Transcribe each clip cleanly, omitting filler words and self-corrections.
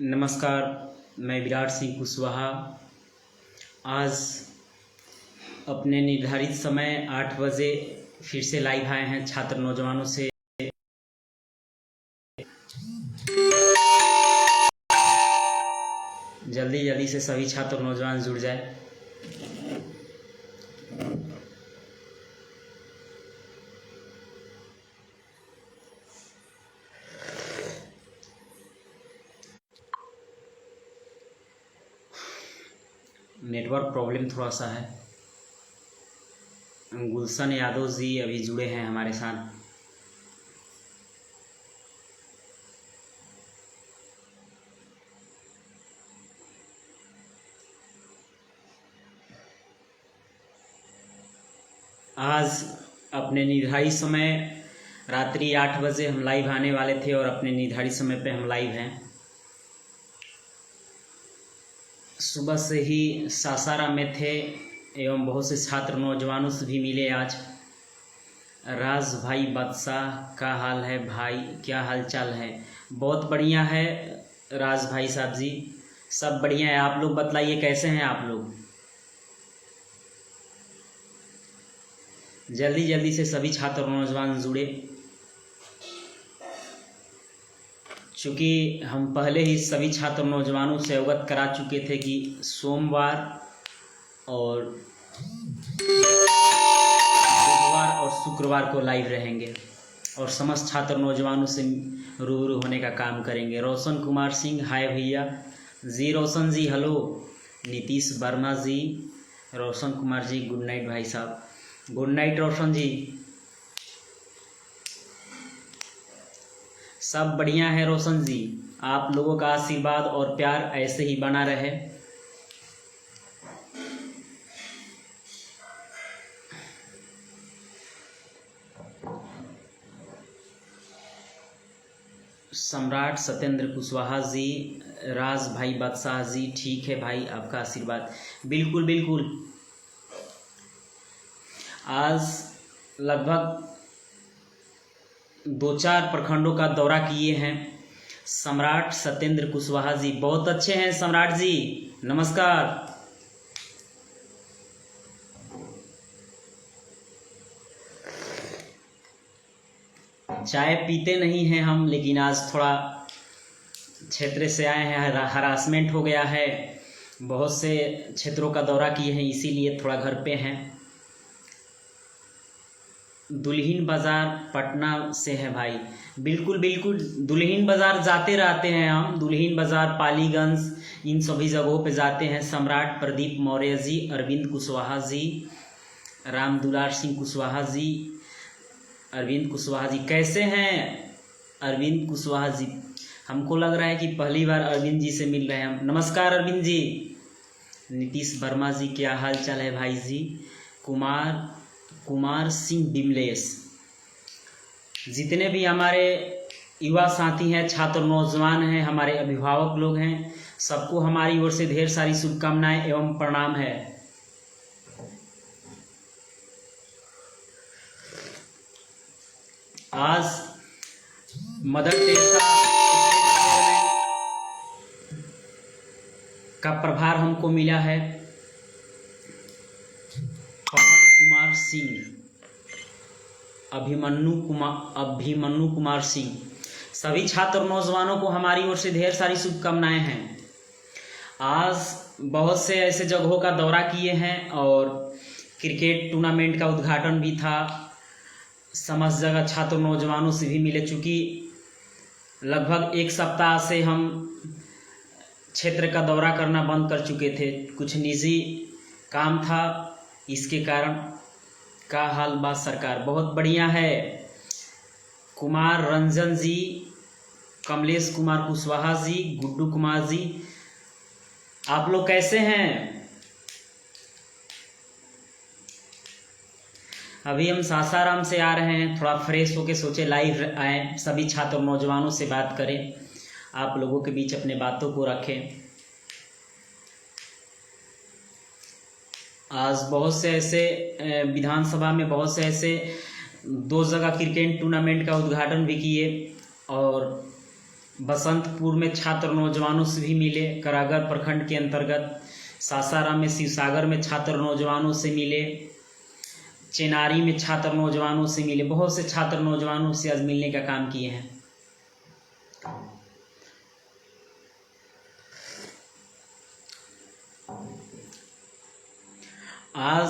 नमस्कार, मैं विराट सिंह कुशवाहा। आज अपने निर्धारित समय 8 बजे फिर से लाइव आए हैं छात्र नौजवानों से। जल्दी जल्दी से सभी छात्र नौजवान जुड़ जाए। नेटवर्क प्रॉब्लम थोड़ा सा है। गुलशन यादव जी अभी जुड़े हैं हमारे साथ। आज अपने निर्धारित समय रात्रि 8 बजे हम लाइव आने वाले थे और अपने निर्धारित समय पे हम लाइव हैं। सुबह से ही सासाराम में थे एवं बहुत से छात्र नौजवानों से भी मिले आज। राज भाई बादशाह, का हाल है भाई, क्या हाल चाल है? बहुत बढ़िया है राज भाई साहब जी, सब बढ़िया है। आप लोग बतलाइए कैसे हैं आप लोग? जल्दी जल्दी से सभी छात्र नौजवान जुड़े, चूँकि हम पहले ही सभी छात्र नौजवानों से अवगत करा चुके थे कि सोमवार और बुधवार और शुक्रवार को लाइव रहेंगे और समस्त छात्र नौजवानों से रूबरू होने का काम करेंगे। रोशन कुमार सिंह, हाय भैया जी। रोशन जी हेलो। नीतीश वर्मा जी, रोशन कुमार जी गुड नाइट भाई साहब। गुड नाइट रोशन जी। सब बढ़िया है रोशन जी, आप लोगों का आशीर्वाद और प्यार ऐसे ही बना रहे। सम्राट सत्येंद्र कुशवाहा जी, राज भाई बादशाह जी, ठीक है भाई, आपका आशीर्वाद। बिल्कुल बिल्कुल। आज लगभग 2-4 प्रखंडों का दौरा किए हैं सम्राट सत्येंद्र कुशवाहा जी। बहुत अच्छे हैं सम्राट जी, नमस्कार। चाय पीते नहीं हैं हम, लेकिन आज थोड़ा क्षेत्र से आए हैं, हरासमेंट हो गया है, बहुत से क्षेत्रों का दौरा किए हैं, इसीलिए थोड़ा घर पे हैं। दुल्हिन बाज़ार पटना से है भाई। बिल्कुल बिल्कुल, दुल्हिन बाज़ार जाते रहते हैं हम। दुल्हिन बाज़ार, पालीगंज, इन सभी जगहों पे जाते हैं। सम्राट प्रदीप मौर्य जी, अरविंद कुशवाहा जी, राम दुलार सिंह कुशवाहा जी, अरविंद कुशवाहा जी कैसे हैं? अरविंद कुशवाहा जी, हमको लग रहा है कि पहली बार अरविंद जी से मिल रहे हैं हम। नमस्कार अरविंद जी। नीतीश वर्मा जी, क्या हाल चाल है भाई जी? कुमार सिंह बिमलेश, जितने भी हमारे युवा साथी हैं, छात्र नौजवान हैं, हमारे अभिभावक लोग हैं, सबको हमारी ओर से ढेर सारी शुभकामनाएं एवं प्रणाम है। आज मदर टेरेसा का प्रभार हमको मिला है। पवन कुमार सिंह, अभिमन्यु कुमार सिंह, सभी छात्र नौजवानों को हमारी ओर से ढेर सारी शुभकामनाएं हैं। आज बहुत से ऐसे जगहों का दौरा किए हैं और क्रिकेट टूर्नामेंट का उद्घाटन भी था। समस्त जगह छात्र नौजवानों से भी मिले, चूँकि लगभग 1 सप्ताह से हम क्षेत्र का दौरा करना बंद कर चुके थे, कुछ निजी काम था, इसके कारण। का हाल बात सरकार? बहुत बढ़िया है। कुमार रंजन जी, कमलेश कुमार कुशवाहा जी, गुड्डू कुमार जी, आप लोग कैसे हैं? अभी हम सासाराम से आ रहे हैं, थोड़ा फ्रेश होके सोचे लाइव आए, सभी छात्र नौजवानों से बात करें, आप लोगों के बीच अपने बातों को रखें। आज बहुत से ऐसे विधानसभा में बहुत से ऐसे 2 जगह क्रिकेट टूर्नामेंट का उद्घाटन भी किए और बसंतपुर में छात्र नौजवानों से भी मिले, करागर प्रखंड के अंतर्गत सासाराम में शिवसागर में छात्र नौजवानों से मिले, चेनारी में छात्र नौजवानों से मिले, बहुत से छात्र नौजवानों से आज मिलने का काम किए हैं। आज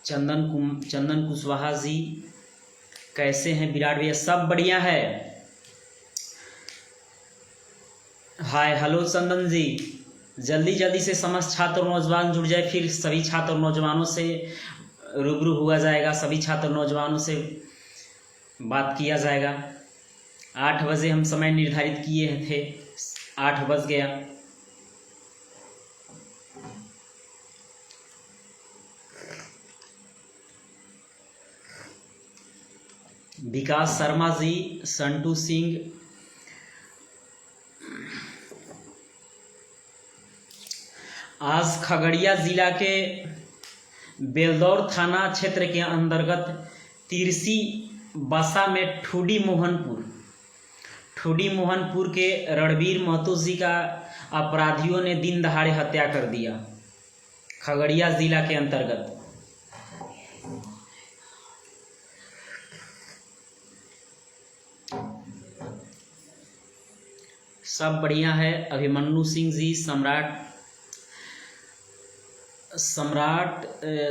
चंदन कुशवाहा जी कैसे हैं? विराट भैया सब बढ़िया है। हाय हेलो चंदन जी, जल्दी जल्दी से समस्त छात्र नौजवान जुड़ जाए, फिर सभी छात्र नौजवानों से रूबरू हुआ जाएगा, सभी छात्र नौजवानों से बात किया जाएगा। 8 बजे हम समय निर्धारित किए थे, 8 बज गया। विकास शर्मा जी, संटू सिंह, आज खगड़िया जिला के बेलदौर थाना क्षेत्र के अंतर्गत तिरसी बसा में ठूडी मोहनपुर के रणवीर महतो जी का अपराधियों ने दिन दहाड़े हत्या कर दिया। खगड़िया जिला के अंतर्गत सब बढ़िया है। अभिमन्यु सिंह जी, सम्राट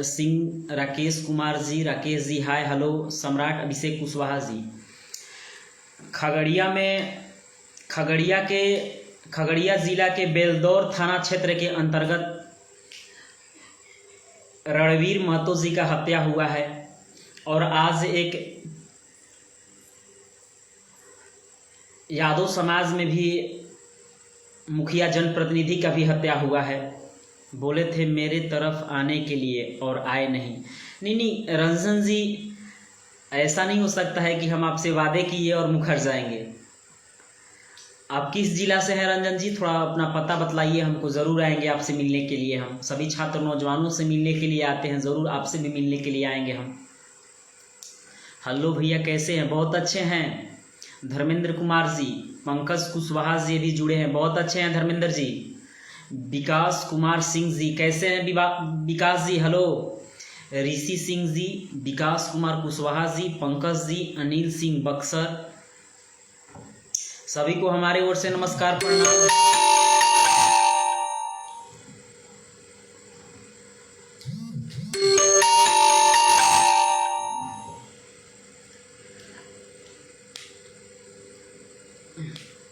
सिंह, राकेश कुमार जी, राकेश जी हाय हेलो। सम्राट अभिषेक कुशवाहा जी, खगड़िया जिला के बेलदौर थाना क्षेत्र के अंतर्गत रणवीर महतो जी का हत्या हुआ है। और आज एक यादव समाज में भी मुखिया जनप्रतिनिधि का भी हत्या हुआ है। बोले थे मेरे तरफ आने के लिए और आए नहीं। रंजन जी, ऐसा नहीं हो सकता है कि हम आपसे वादे किए और मुखर जाएंगे। आप किस जिला से हैं रंजन जी? थोड़ा अपना पता बतलाइए, हमको ज़रूर आएंगे आपसे मिलने के लिए। हम सभी छात्र नौजवानों से मिलने के लिए आते हैं, ज़रूर आपसे भी मिलने के लिए आएंगे हम। हेलो भैया कैसे हैं? बहुत अच्छे हैं। धर्मेंद्र कुमार जी, पंकज कुशवाहा जी भी जुड़े हैं, बहुत अच्छे हैं धर्मेंद्र जी। विकास कुमार सिंह जी कैसे हैं? विकास जी हेलो। ऋषि सिंह जी, विकास कुमार कुशवाहा जी, पंकज जी, अनिल सिंह बक्सर, सभी को हमारे ओर से नमस्कार प्रणाम।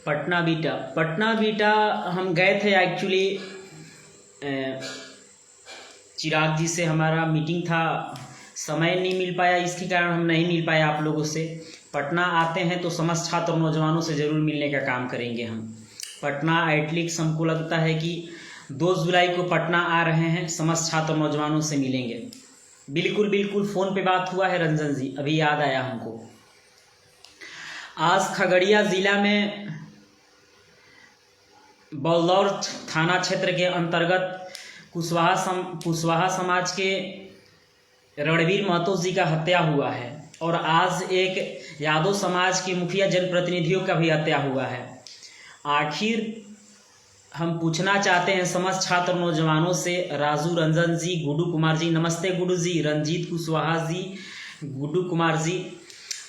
पटना बीटा हम गए थे एक्चुअली, चिराग जी से हमारा मीटिंग था, समय नहीं मिल पाया, इसके कारण हम नहीं मिल पाए आप लोगों से। पटना आते हैं तो समस्त छात्र नौजवानों से ज़रूर मिलने का काम करेंगे हम। पटना एटलीस्ट हमको लगता है कि 2 जुलाई को पटना आ रहे हैं, समस्त छात्र नौजवानों से मिलेंगे। बिल्कुल फ़ोन पे बात हुआ है रंजन जी, अभी याद आया हमको। आज खगड़िया जिला में बेलदौर थाना क्षेत्र के अंतर्गत कुशवाहा समाज के रणवीर महतो जी का हत्या हुआ है। और आज एक यादव समाज के मुखिया जनप्रतिनिधियों का भी हत्या हुआ है। आखिर हम पूछना चाहते हैं समस्त छात्र नौजवानों से, राजू रंजन जी, गुड्डू कुमार जी, नमस्ते गुड्डू जी, रंजीत कुशवाहा जी, गुड्डू कुमार जी,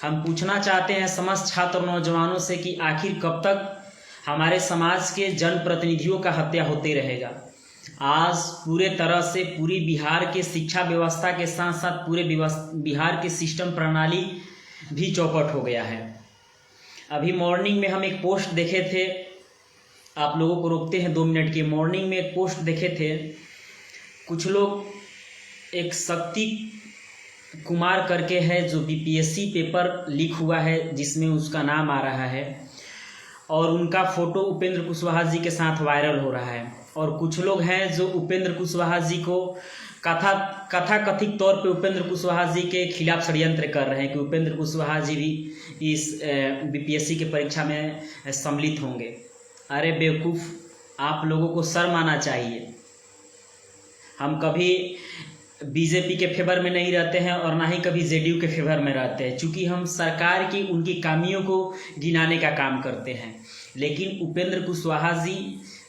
हम पूछना चाहते हैं समस्त छात्र नौजवानों से कि आखिर कब तक हमारे समाज के जनप्रतिनिधियों का हत्या होते रहेगा। आज पूरे तरह से पूरी बिहार के शिक्षा व्यवस्था के साथ साथ पूरे बिहार के सिस्टम प्रणाली भी चौपट हो गया है। अभी मॉर्निंग में हम एक पोस्ट देखे थे, आप लोगों को रोकते हैं 2 मिनट की। मॉर्निंग में एक पोस्ट देखे थे, कुछ लोग, एक शक्ति कुमार करके है जो बीपीएससी पेपर लीक हुआ है जिसमें उसका नाम आ रहा है, और उनका फोटो उपेंद्र कुशवाहा जी के साथ वायरल हो रहा है। और कुछ लोग हैं जो उपेंद्र कुशवाहा जी को कथित तौर पे उपेंद्र कुशवाहा जी के खिलाफ षड्यंत्र कर रहे हैं कि उपेंद्र कुशवाहा जी भी इस बीपीएससी के परीक्षा में सम्मिलित होंगे। अरे बेवकूफ़, आप लोगों को शर्म आना चाहिए। हम कभी बीजेपी के फेवर में नहीं रहते हैं और ना ही कभी जेडीयू के फेवर में रहते हैं, चूँकि हम सरकार की उनकी खामियों को गिनाने का काम करते हैं। लेकिन उपेंद्र कुशवाहा जी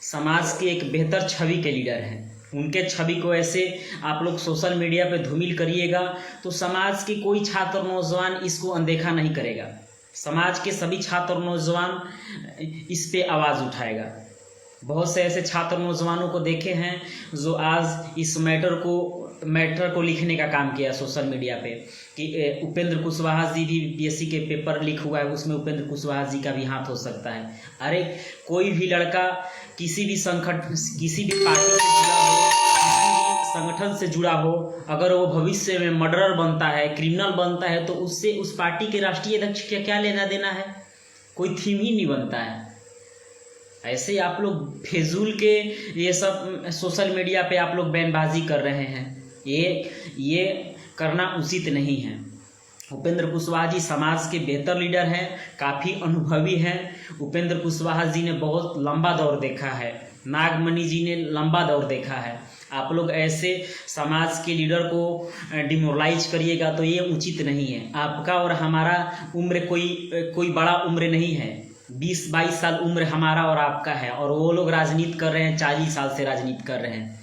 समाज के एक बेहतर छवि के लीडर हैं। उनके छवि को ऐसे आप लोग सोशल मीडिया पे धूमिल करिएगा तो समाज के कोई छात्र और नौजवान इसको अनदेखा नहीं करेगा। समाज के सभी छात्र और नौजवान इस पे आवाज़ उठाएगा। बहुत से ऐसे छात्र नौजवानों को देखे हैं जो आज इस मैटर को लिखने का काम किया सोशल मीडिया पे कि उपेंद्र कुशवाहा जी भी बीपीएससी के पेपर लीक हुआ है, उसमें उपेंद्र कुशवाहा जी का भी हाथ हो सकता है। अरे कोई भी लड़का किसी भी पार्टी से जुड़ा हो, किसी भी संगठन से जुड़ा हो, अगर वो भविष्य में मर्डरर बनता है, क्रिमिनल बनता है, तो उससे उस पार्टी के राष्ट्रीय अध्यक्ष का क्या लेना देना है? कोई थीम ही नहीं बनता है। ऐसे आप लोग फेजूल के ये सब सोशल मीडिया पे आप लोग बयानबाजी कर रहे हैं, ये करना उचित नहीं है। उपेंद्र कुशवाहा जी समाज के बेहतर लीडर हैं, काफ़ी अनुभवी हैं। उपेंद्र कुशवाहा जी ने बहुत लंबा दौर देखा है, नागमणि जी ने लंबा दौर देखा है। आप लोग ऐसे समाज के लीडर को डिमोरलाइज करिएगा तो ये उचित नहीं है। आपका और हमारा उम्र कोई बड़ा उम्र नहीं है, 20-22 साल उम्र हमारा और आपका है, और वो लोग राजनीति कर रहे हैं, 40 साल से राजनीति कर रहे हैं।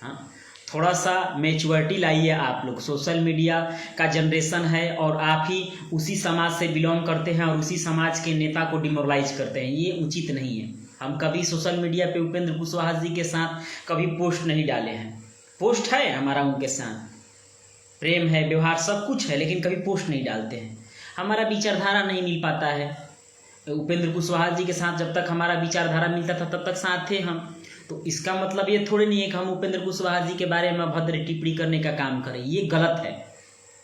हाँ, थोड़ा सा मैच्योरिटी लाइए आप लोग। सोशल मीडिया का जनरेशन है और आप ही उसी समाज से बिलोंग करते हैं और उसी समाज के नेता को डिमोरलाइज करते हैं, ये उचित नहीं है। हम कभी सोशल मीडिया पे उपेंद्र कुशवाहा जी के साथ कभी पोस्ट नहीं डाले हैं। पोस्ट है हमारा उनके साथ, प्रेम है, व्यवहार सब कुछ है, लेकिन कभी पोस्ट नहीं डालते हैं। हमारा विचारधारा नहीं मिल पाता है। उपेंद्र कुशवाहा जी के साथ जब तक हमारा विचारधारा मिलता था तब तक साथ थे हम। तो इसका मतलब ये थोड़ी नहीं है कि हम उपेंद्र कुशवाहा जी के बारे में अभद्र टिप्पणी करने का काम करें। ये गलत है,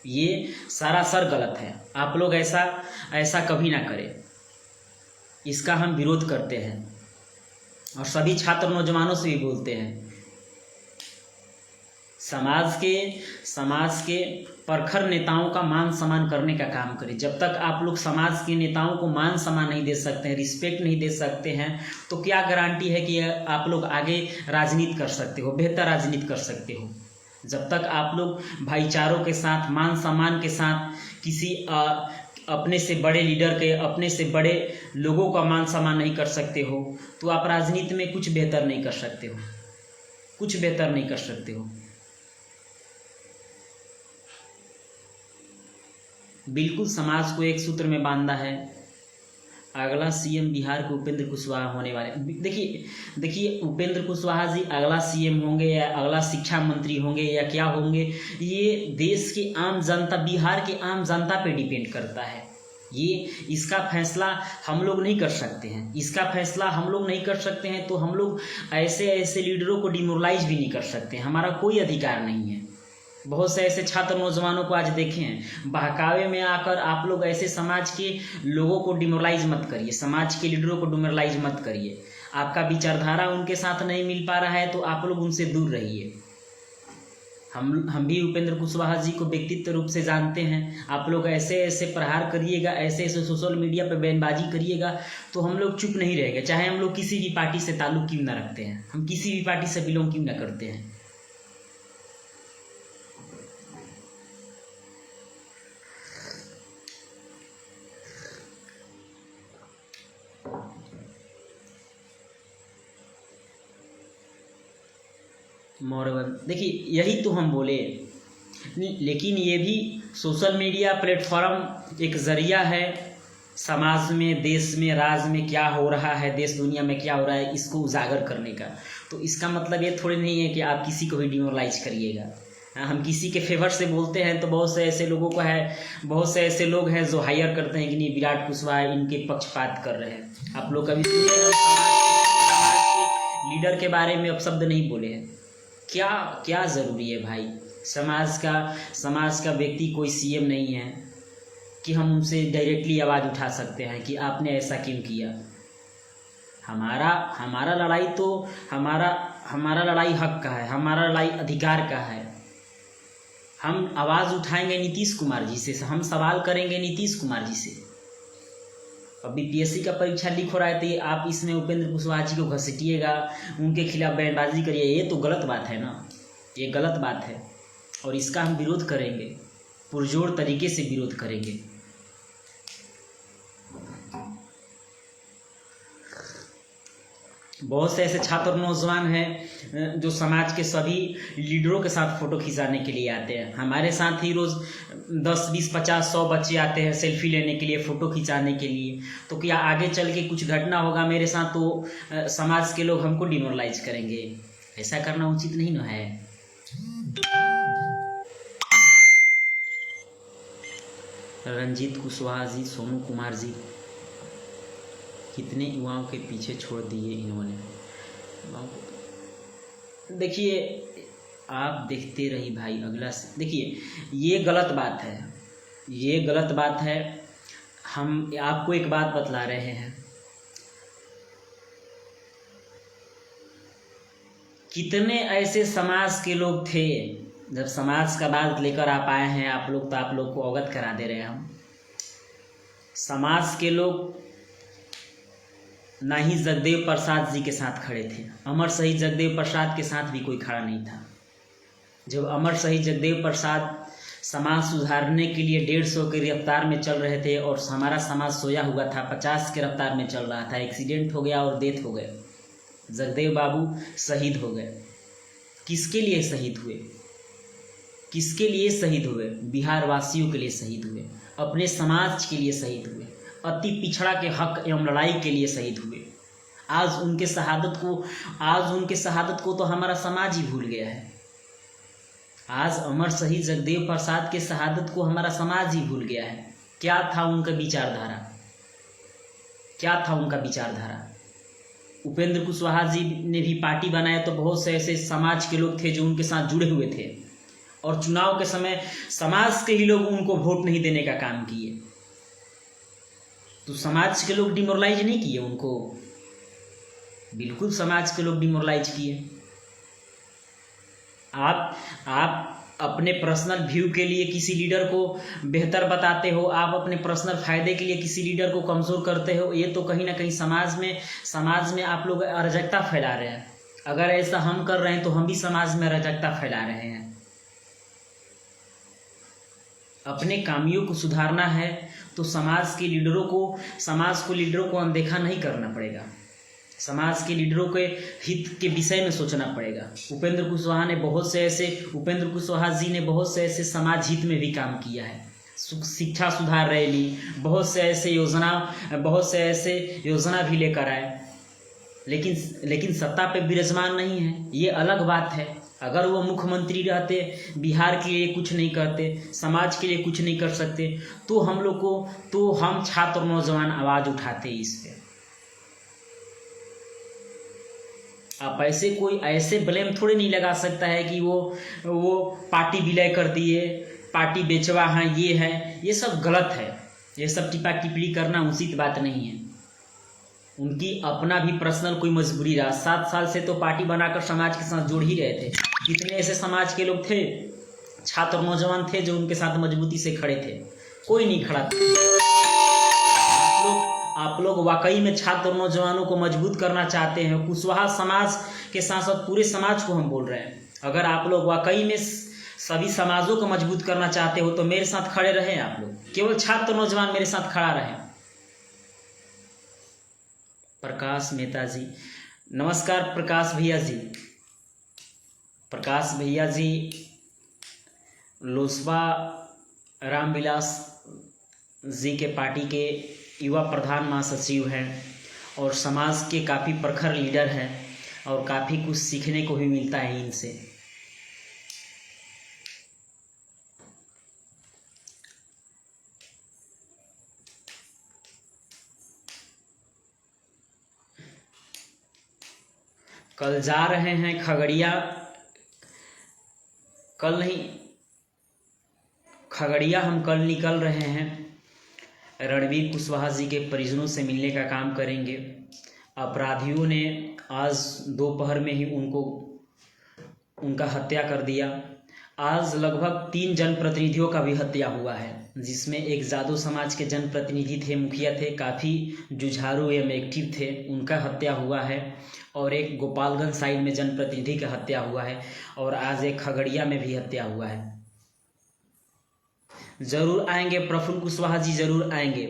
ये सरासर गलत है। आप लोग ऐसा कभी ना करें, इसका हम विरोध करते हैं और सभी छात्र नौजवानों से भी बोलते हैं। समाज के प्रखर नेताओं का मान सम्मान करने का काम करें। जब तक आप लोग समाज के नेताओं को मान सम्मान नहीं दे सकते हैं, रिस्पेक्ट नहीं दे सकते हैं, तो क्या गारंटी है कि आप लोग आगे राजनीति कर सकते हो, बेहतर राजनीति कर सकते हो। जब तक आप लोग भाईचारों के साथ, मान सम्मान के साथ किसी अपने से बड़े लीडर के, अपने से बड़े लोगों का मान सम्मान नहीं कर सकते हो, तो आप राजनीति में कुछ बेहतर नहीं कर सकते हो, कुछ बेहतर नहीं कर सकते हो। बिल्कुल समाज को एक सूत्र में बांधा है। अगला सीएम बिहार के उपेंद्र कुशवाहा होने वाले। देखिए उपेंद्र कुशवाहा जी अगला सीएम होंगे या अगला शिक्षा मंत्री होंगे या क्या होंगे, ये देश की आम जनता, बिहार की आम जनता पे डिपेंड करता है। इसका फैसला हम लोग नहीं कर सकते हैं। इसका फैसला हम लोग नहीं कर सकते हैं तो हम लोग ऐसे लीडरों को डिमोरलाइज भी नहीं कर सकते। हमारा कोई अधिकार नहीं है। बहुत से ऐसे छात्र नौजवानों को आज देखे हैं, बहकावे में आकर आप लोग ऐसे समाज के लोगों को डिमोरलाइज मत करिए, समाज के लीडरों को डिमोरलाइज मत करिए। आपका विचारधारा उनके साथ नहीं मिल पा रहा है तो आप लोग उनसे दूर रहिए। हम भी उपेंद्र कुशवाहा जी को व्यक्तित्व रूप से जानते हैं। आप लोग ऐसे प्रहार करिएगा, ऐसे सोशल मीडिया पर बयानबाजी करिएगा तो हम लोग चुप नहीं रहेंगे, चाहे हम लोग किसी भी पार्टी से ताल्लुक क्यों ना रखते हैं, हम किसी भी पार्टी से बिलोंग क्यों ना करते हैं। देखिए यही तो हम बोले, लेकिन ये भी सोशल मीडिया प्लेटफॉर्म एक ज़रिया है समाज में, देश में, राज्य में क्या हो रहा है, देश दुनिया में क्या हो रहा है, इसको उजागर करने का। तो इसका मतलब ये थोड़ी नहीं है कि आप किसी को भी डिमोरलाइज करिएगा। हम किसी के फेवर से बोलते हैं तो बहुत से ऐसे लोगों को है, बहुत से ऐसे लोग हैं जो हायर करते हैं कि नहीं विराट कुशवाहा इनके पक्षपात कर रहे हैं। आप लोग कभी सुने लीडर के बारे में अपशब्द नहीं बोले हैं। क्या ज़रूरी है भाई? समाज का व्यक्ति कोई सीएम नहीं है कि हम उनसे डायरेक्टली आवाज़ उठा सकते हैं कि आपने ऐसा क्यों किया। हमारा लड़ाई तो हमारा लड़ाई हक का है, हमारा लड़ाई अधिकार का है। हम आवाज़ उठाएंगे नीतीश कुमार जी से, हम सवाल करेंगे नीतीश कुमार जी से। अब बीपीएससी का परीक्षा लीक हो रहा है तो आप इसमें उपेंद्र कुशवाहा जी को घसीटिएगा, उनके खिलाफ बयानबाजी करिए, ये तो गलत बात है ना, ये गलत बात है। और इसका हम विरोध करेंगे, पुरजोर तरीके से विरोध करेंगे। बहुत से ऐसे छात्र नौजवान हैं जो समाज के सभी लीडरों के साथ फ़ोटो खिंचाने के लिए आते हैं। हमारे साथ ही रोज़ 10, 20, 50, 100 बच्चे आते हैं सेल्फी लेने के लिए, फ़ोटो खिंचाने के लिए। तो क्या आगे चल के कुछ घटना होगा मेरे साथ तो समाज के लोग हमको डिमोरलाइज करेंगे? ऐसा करना उचित नहीं ना है। रंजीत कुशवाहा जी, सोनू कुमार जी, कितने युवाओं के पीछे छोड़ दिए इन्होंने। देखिए, आप देखते रहिए भाई। अगला देखिए, ये गलत बात है, ये गलत बात है। हम आपको एक बात बतला रहे हैं, कितने ऐसे समाज के लोग थे, जब समाज का बात लेकर आप आए हैं आप लोग, तो आप लोग को अवगत करा दे रहे हैं हम। समाज के लोग ना ही जगदेव प्रसाद जी के साथ खड़े थे, अमर शहीद जगदेव प्रसाद के साथ भी कोई खड़ा नहीं था। जब अमर शहीद जगदेव प्रसाद समाज सुधारने के लिए 150 के रफ्तार में चल रहे थे और हमारा समाज सोया हुआ था, 50 के रफ्तार में चल रहा था, एक्सीडेंट हो गया और डेथ हो गए, जगदेव बाबू शहीद हो गए। किसके लिए शहीद हुए? किसके लिए शहीद हुए? बिहार वासियों के लिए शहीद हुए, अपने समाज के लिए शहीद हुए, अति पिछड़ा के हक एवं लड़ाई के लिए शहीद हुए। आज उनके शहादत को तो हमारा समाज ही भूल गया है। आज अमर शहीद जगदेव प्रसाद के शहादत को हमारा समाज ही भूल गया है। क्या था उनका विचारधारा? क्या था उनका विचारधारा? उपेंद्र कुशवाहा जी ने भी पार्टी बनाया तो बहुत से ऐसे समाज के लोग थे जो उनके साथ जुड़े हुए थे, और चुनाव के समय समाज के ही लोग उनको वोट नहीं देने का काम किए। तो समाज के लोग डिमोरलाइज नहीं किए उनको, बिल्कुल समाज के लोग डिमोरलाइज किए। आप अपने पर्सनल व्यू के लिए किसी लीडर को बेहतर बताते हो, आप अपने पर्सनल फायदे के लिए किसी लीडर को कमज़ोर करते हो, ये तो कहीं ना कहीं समाज में आप लोग अराजकता फैला रहे हैं। अगर ऐसा हम कर रहे हैं तो हम भी समाज में अराजकता फैला रहे हैं। अपने कामियों को सुधारना है तो समाज को लीडरों को अनदेखा नहीं करना पड़ेगा, समाज के लीडरों के हित के विषय में सोचना पड़ेगा। उपेंद्र कुशवाहा जी ने बहुत से ऐसे समाज हित में भी काम किया है, शिक्षा सुधार रैली, बहुत से ऐसे योजना भी लेकर आए, लेकिन सत्ता पे विराजमान नहीं है, ये अलग बात है। अगर वो मुख्यमंत्री रहते, बिहार के लिए कुछ नहीं करते, समाज के लिए कुछ नहीं कर सकते, तो हम छात्र नौजवान आवाज़ उठाते इस पे। आप ऐसे ब्लेम थोड़ी नहीं लगा सकता है कि वो पार्टी विलय कर दिए, पार्टी बेचवा है, ये है, ये सब गलत है। ये सब टिप्पा टिप्पणी करना उचित बात नहीं है। उनकी अपना भी पर्सनल कोई मजबूरी रहा, 7 साल से तो पार्टी बनाकर समाज के साथ जुड़ ही रहे थे। कितने ऐसे समाज के लोग थे, छात्र नौजवान थे जो उनके साथ मजबूती से खड़े थे, कोई नहीं खड़ा था। आप लोग वाकई में छात्र नौजवानों को मजबूत करना चाहते हैं, कुशवाहा समाज के साथ साथ पूरे समाज को हम बोल रहे हैं, अगर आप लोग वाकई में सभी समाजों को मजबूत करना चाहते हो तो मेरे साथ खड़े रहें। आप लोग केवल छात्र नौजवान मेरे साथ खड़ा रहें। प्रकाश मेहता जी, नमस्कार प्रकाश भैया जी लोसबा रामविलास जी के पार्टी के युवा प्रधान महासचिव हैं और समाज के काफ़ी प्रखर लीडर हैं और काफ़ी कुछ सीखने को भी मिलता है इनसे। कल जा रहे हैं खगड़िया, खगड़िया हम कल निकल रहे हैं, रणवीर कुशवाहा जी के परिजनों से मिलने का काम करेंगे। अपराधियों ने आज दोपहर में ही उनका हत्या कर दिया। आज लगभग 3 जनप्रतिनिधियों का भी हत्या हुआ है, जिसमें एक जादव समाज के जनप्रतिनिधि थे, मुखिया थे, काफ़ी जुझारू एवं एक्टिव थे, उनका हत्या हुआ है। और एक गोपालगंज साइड में जनप्रतिनिधि का हत्या हुआ है, और आज एक खगड़िया में भी हत्या हुआ है। जरूर आएंगे प्रफुल्ल कुशवाहा जी, जरूर आएंगे।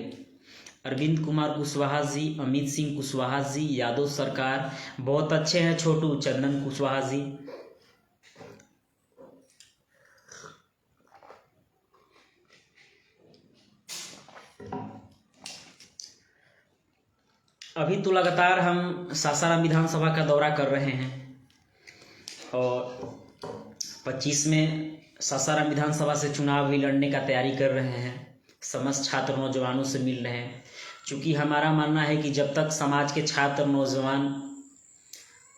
अरविंद कुमार कुशवाहा जी, अमित सिंह कुशवाहा जी, यादव सरकार बहुत अच्छे हैं, छोटू चंदन कुशवाहा जी। अभी तो लगातार हम सासाराम विधानसभा का दौरा कर रहे हैं और 25 में सासाराम विधानसभा से चुनाव भी लड़ने का तैयारी कर रहे हैं। समस्त छात्र नौजवानों से मिल रहे हैं, क्योंकि हमारा मानना है कि जब तक समाज के छात्र नौजवान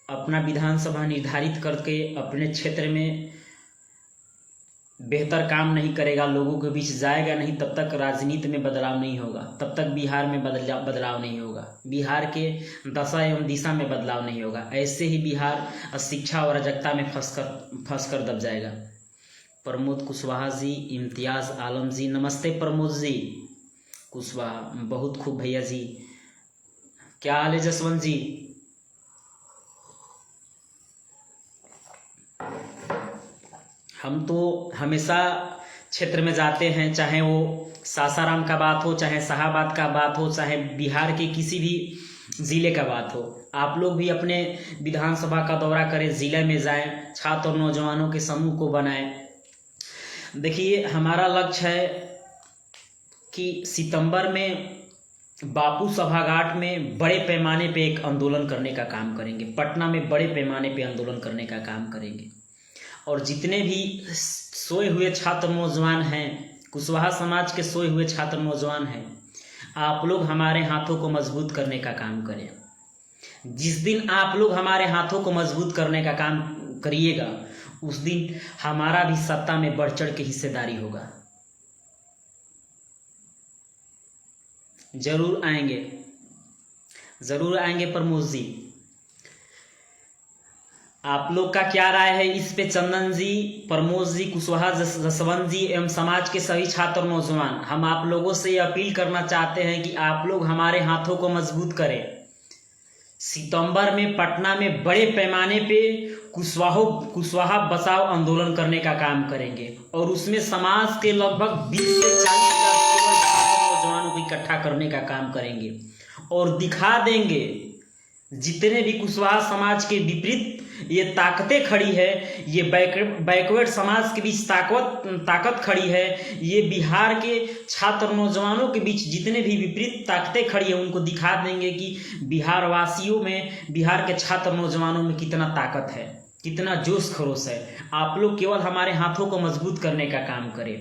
अपना विधानसभा निर्धारित करके अपने क्षेत्र में बेहतर काम नहीं करेगा, लोगों के बीच जाएगा नहीं, तब तक राजनीति में बदलाव नहीं होगा, तब तक बिहार में बदलाव नहीं होगा, बिहार के दशा एवं दिशा में बदलाव नहीं होगा। ऐसे ही बिहार शिक्षा और अराजकता में फंस कर दब जाएगा। प्रमोद कुशवाहा जी, इम्तियाज़ आलम जी, नमस्ते प्रमोद जी कुशवाहा, बहुत खूब भैया जी। क्या हाल है जसवंत जी? हम तो हमेशा क्षेत्र में जाते हैं, चाहे वो सासाराम का बात हो, चाहे शाहाबाद का बात हो, चाहे बिहार के किसी भी ज़िले का बात हो। आप लोग भी अपने विधानसभा का दौरा करें, ज़िले में जाएं, छात्र और नौजवानों के समूह को बनाएं। देखिए, हमारा लक्ष्य है कि सितंबर में बापू सभागार में बड़े पैमाने पे एक आंदोलन करने का काम करेंगे, पटना में बड़े पैमाने पे आंदोलन करने का काम करेंगे। और जितने भी सोए हुए छात्र नौजवान हैं, कुशवाहा समाज के सोए हुए छात्र नौजवान हैं, आप लोग हमारे हाथों को मजबूत करने का काम करें। जिस दिन आप लोग हमारे हाथों को मजबूत करने का काम करिएगा, उस दिन हमारा भी सत्ता में बढ़ चढ़ के हिस्सेदारी होगा। जरूर आएंगे, जरूर आएंगे प्रमोद जी। आप लोग का क्या राय है इस पे? चंदन जी, प्रमोद जी, कुशवाहा, जसवंत जी एवं समाज के सभी छात्र नौजवान, हम आप लोगों से ये अपील करना चाहते हैं कि आप लोग हमारे हाथों को मजबूत करें। सितंबर में पटना में बड़े पैमाने पे कुशवाहा बचाओ आंदोलन करने का काम करेंगे, और उसमें समाज के लगभग 20 से 40 हजार छात्र नौजवानों को इकट्ठा करने का काम करेंगे, और दिखा देंगे जितने भी कुशवाहा समाज के विपरीत ये ताकतें खड़ी है, ये बैकवर्ड समाज के बीच ताकत खड़ी है, ये बिहार के छात्र नौजवानों के बीच जितने भी विपरीत ताकतें खड़ी है, उनको दिखा देंगे कि बिहार वासियों में, बिहार के छात्र नौजवानों में कितना ताकत है, कितना जोश खरोश है। आप लोग केवल हमारे हाथों को मजबूत करने का काम करें।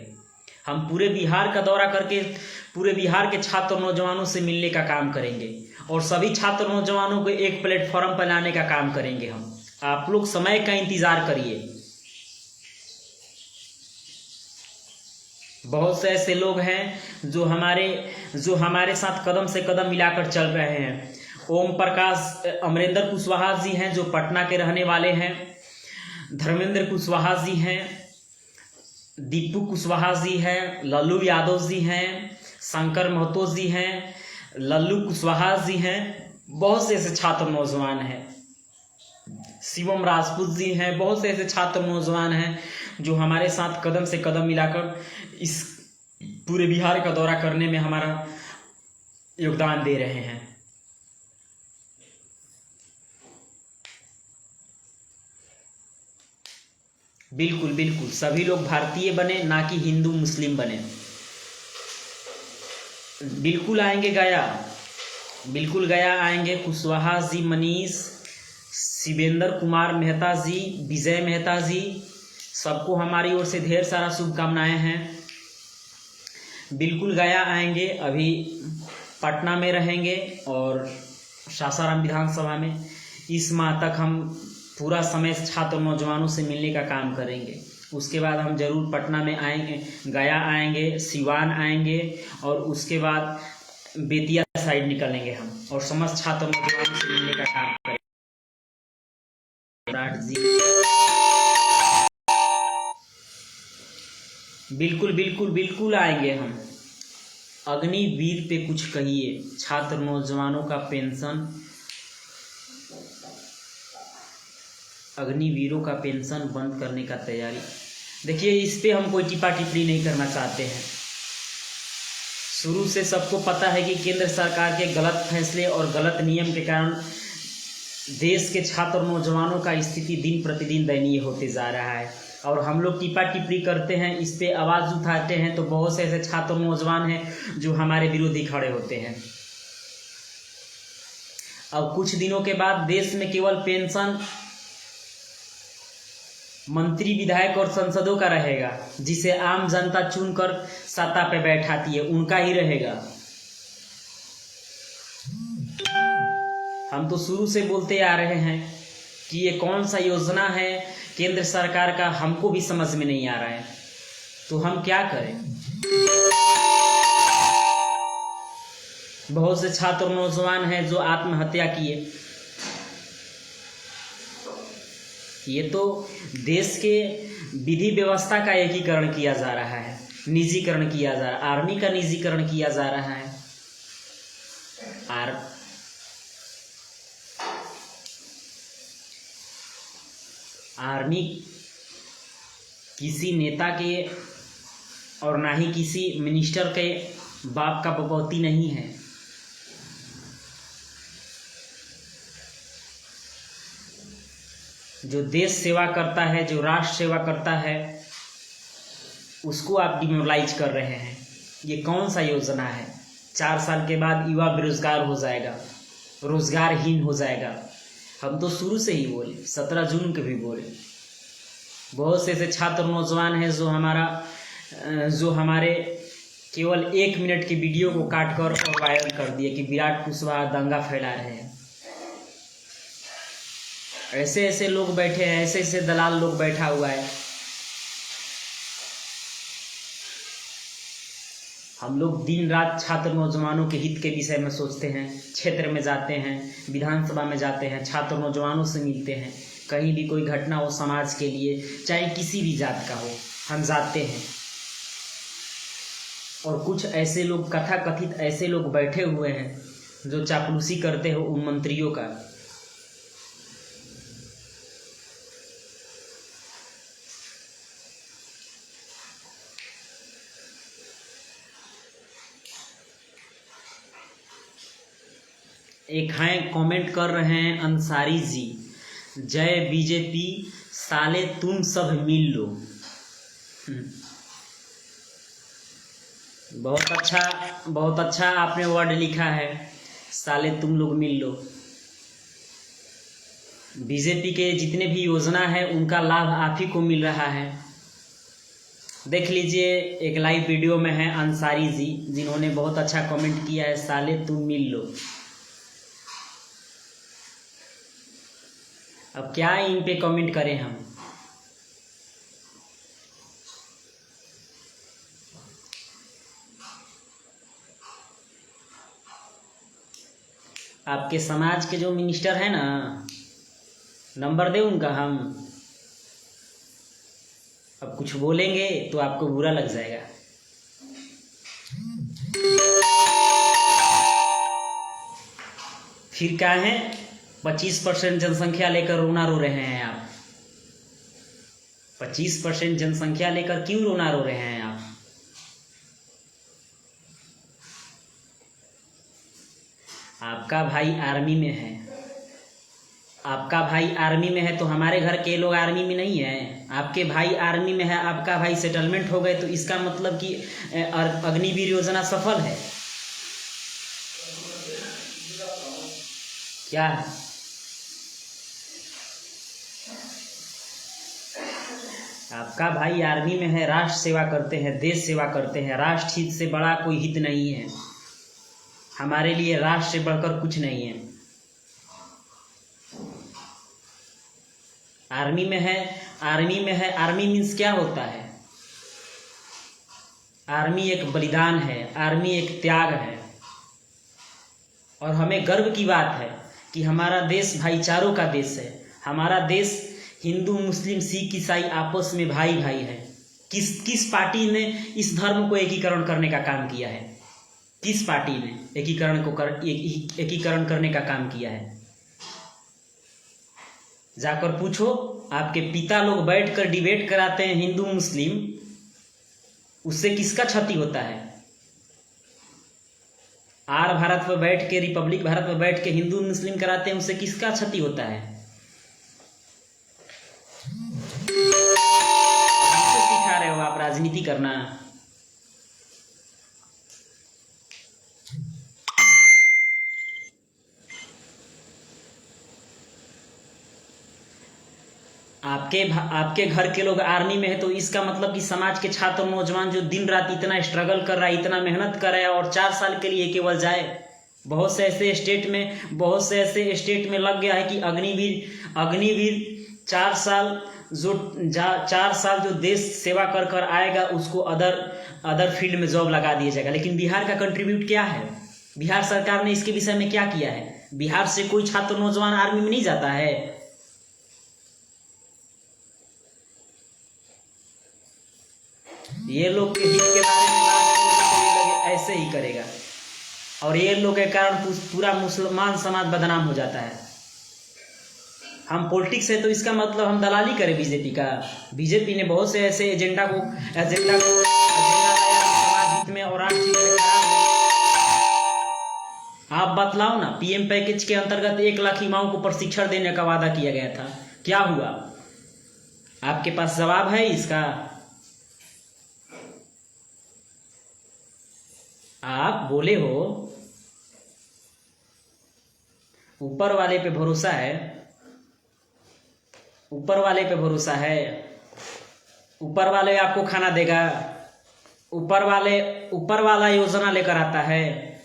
हम पूरे बिहार का दौरा करके पूरे बिहार के छात्र नौजवानों से मिलने का काम करेंगे, और सभी छात्र नौजवानों को एक प्लेटफॉर्म पर लाने का काम करेंगे हम। आप लोग समय का इंतजार करिए। बहुत से ऐसे लोग हैं जो हमारे साथ कदम से कदम मिलाकर चल रहे हैं। ओम प्रकाश अमरेंद्र कुशवाहा जी हैं, जो पटना के रहने वाले हैं। धर्मेंद्र कुशवाहा जी हैं, दीपू कुशवाहा जी हैं, लल्लू यादव जी हैं, शंकर महतो जी हैं, लल्लू कुशवाहा जी हैं। बहुत से ऐसे छात्र नौजवान हैं, शिवम राजपूत जी हैं। बहुत से ऐसे छात्र नौजवान हैं जो हमारे साथ कदम से कदम मिलाकर इस पूरे बिहार का दौरा करने में हमारा योगदान दे रहे हैं। बिल्कुल बिल्कुल, सभी लोग भारतीय बने, ना कि हिंदू मुस्लिम बने। बिल्कुल आएंगे गया, बिल्कुल गया आएंगे। कुशवाहा जी, मनीष, शिवेंद्र कुमार मेहता जी, विजय मेहता जी, सबको हमारी ओर से ढेर सारा शुभकामनाएं हैं। बिल्कुल गया आएंगे, अभी पटना में रहेंगे और सासाराम विधानसभा में। इस माह तक हम पूरा समय छात्र नौजवानों से मिलने का काम करेंगे। उसके बाद हम जरूर पटना में आएंगे, गया आएंगे, सिवान आएंगे, और उसके बाद बेतिया साइड निकलेंगे हम, और समस्त छात्र नौजवानों से मिलने का काम करेंगे। जी बिल्कुल बिल्कुल बिल्कुल आएंगे हम। अग्निवीर पे कुछ कहिए, छात्र नौजवानों का पेंशन, अग्निवीरों का पेंशन बंद करने का तैयारी। देखिए, इस पे हम कोई टिप्पा टिप्पणी नहीं करना चाहते हैं। शुरू से सबको पता है कि केंद्र सरकार के गलत फैसले और गलत नियम के कारण देश के छात्र नौजवानों का स्थिति दिन प्रतिदिन दयनीय होते जा रहा है, और हम लोग टिप्पा टिप्पणी करते हैं, इस पे आवाज़ उठाते हैं, तो बहुत से ऐसे छात्र नौजवान हैं जो हमारे विरोधी खड़े होते हैं। अब कुछ दिनों के बाद देश में केवल पेंशन मंत्री, विधायक और सांसदों का रहेगा, जिसे आम जनता चुनकर सत्ता पे बैठाती है, उनका ही रहेगा। हम तो शुरू से बोलते आ रहे हैं कि ये कौन सा योजना है केंद्र सरकार का, हमको भी समझ में नहीं आ रहा है, तो हम क्या करें। बहुत से छात्र नौजवान हैं जो आत्महत्या किए। ये तो देश के विधि व्यवस्था का एकीकरण किया जा रहा है, निजीकरण किया जा रहा है, आर्मी का निजीकरण किया जा रहा है। आर्मी किसी नेता के और ना ही किसी मिनिस्टर के बाप का बपौती नहीं है। जो देश सेवा करता है, जो राष्ट्र सेवा करता है, उसको आप डिमोरलाइज कर रहे हैं। ये कौन सा योजना है। 4 साल के बाद युवा बेरोजगार हो जाएगा, रोजगारहीन हो जाएगा। हम तो शुरू से ही बोले, 17 जून के भी बोले। बहुत से ऐसे छात्र नौजवान हैं जो हमारे केवल 1 मिनट की वीडियो को काट कर और वायरल कर दिए कि विराट कुशवाहा दंगा फैला रहे हैं। ऐसे ऐसे लोग बैठे हैं, ऐसे ऐसे दलाल लोग बैठा हुआ है। हम लोग दिन रात छात्र नौजवानों के हित के विषय में सोचते हैं, क्षेत्र में जाते हैं, विधानसभा में जाते हैं, छात्र नौजवानों से मिलते हैं। कहीं भी कोई घटना हो समाज के लिए, चाहे किसी भी जात का हो, हम जाते हैं। और कुछ ऐसे लोग, कथाकथित ऐसे लोग बैठे हुए हैं जो चापलूसी करते हो उन मंत्रियों का। एक हैं कमेंट कर रहे हैं अंसारी जी, जय बीजेपी, साले तुम सब मिल लो। बहुत अच्छा आपने वर्ड लिखा है, साले तुम लोग मिल लो। बीजेपी के जितने भी योजना है उनका लाभ आप ही को मिल रहा है। देख लीजिए, एक लाइव वीडियो में है अंसारी जी, जिन्होंने बहुत अच्छा कमेंट किया है, साले तुम मिल लो। अब क्या इन पे कमेंट करें हम। आपके समाज के जो मिनिस्टर है ना, नंबर दे उनका हम। अब कुछ बोलेंगे तो आपको बुरा लग जाएगा। फिर क्या है, 25% जनसंख्या लेकर रोना रो रहे हैं आप। 25% जनसंख्या लेकर क्यों रोना रो रहे हैं आप। आपका भाई आर्मी में है, आपका भाई आर्मी में है तो हमारे घर के लोग आर्मी में नहीं है। आपके भाई आर्मी में है, आपका भाई सेटलमेंट हो गए, तो इसका मतलब कि अग्निवीर योजना सफल है क्या। आपका भाई आर्मी में है, राष्ट्र सेवा करते हैं, देश सेवा करते हैं। राष्ट्र हित से बड़ा कोई हित नहीं है हमारे लिए, राष्ट्र से बढ़कर कुछ नहीं है। आर्मी में है, आर्मी मीन्स क्या होता है। आर्मी एक बलिदान है, आर्मी एक त्याग है। और हमें गर्व की बात है कि हमारा देश भाईचारों का देश है। हमारा देश हिंदू, मुस्लिम, सिख, ईसाई आपस में भाई भाई है। किस पार्टी ने इस धर्म को एकीकरण करने का काम किया है? किस पार्टी ने एकीकरण करने का काम किया है? जाकर पूछो। आपके पिता लोग बैठकर डिबेट कराते हैं हिंदू मुस्लिम, उससे किसका क्षति होता है? आर भारत पर बैठ के, रिपब्लिक भारत पर बैठ के हिंदू मुस्लिम कराते हैं, उससे किसका क्षति होता है? किसको सिखा रहे हो आप राजनीति करना? आपके घर के लोग आर्मी में है तो इसका मतलब कि समाज के छात्र नौजवान जो दिन रात इतना स्ट्रगल कर रहा है, इतना मेहनत कर रहा है और 4 साल के लिए केवल जाए। बहुत से ऐसे स्टेट में लग गया है कि अग्निवीर 4 साल जो 4 साल जो देश सेवा कर आएगा उसको अदर फील्ड में जॉब लगा दिया जाएगा। लेकिन बिहार का कंट्रीब्यूट क्या है? बिहार सरकार ने इसके विषय में क्या किया है? बिहार से कोई छात्र नौजवान आर्मी में नहीं जाता है। ये लोग के हित के बारे में बात लगे ऐसे ही करेगा और ये लोग के कारण पूरा मुसलमान समाज बदनाम हो जाता है। हम पॉलिटिक्स है तो इसका मतलब हम दलाली करें बीजेपी का? बीजेपी ने बहुत से ऐसे एजेंडा लाया समाज हित में और राष्ट्र हित में खराब है। आप बतलाओ ना, पीएम पैकेज के अंतर्गत 1 लाख युवाओं को प्रशिक्षण देने का वादा किया गया था, क्या हुआ? आपके पास जवाब है इसका? आप बोले हो ऊपर वाले पे भरोसा है, ऊपर वाले पे भरोसा है, ऊपर वाले आपको खाना देगा, ऊपर वाला योजना लेकर आता है।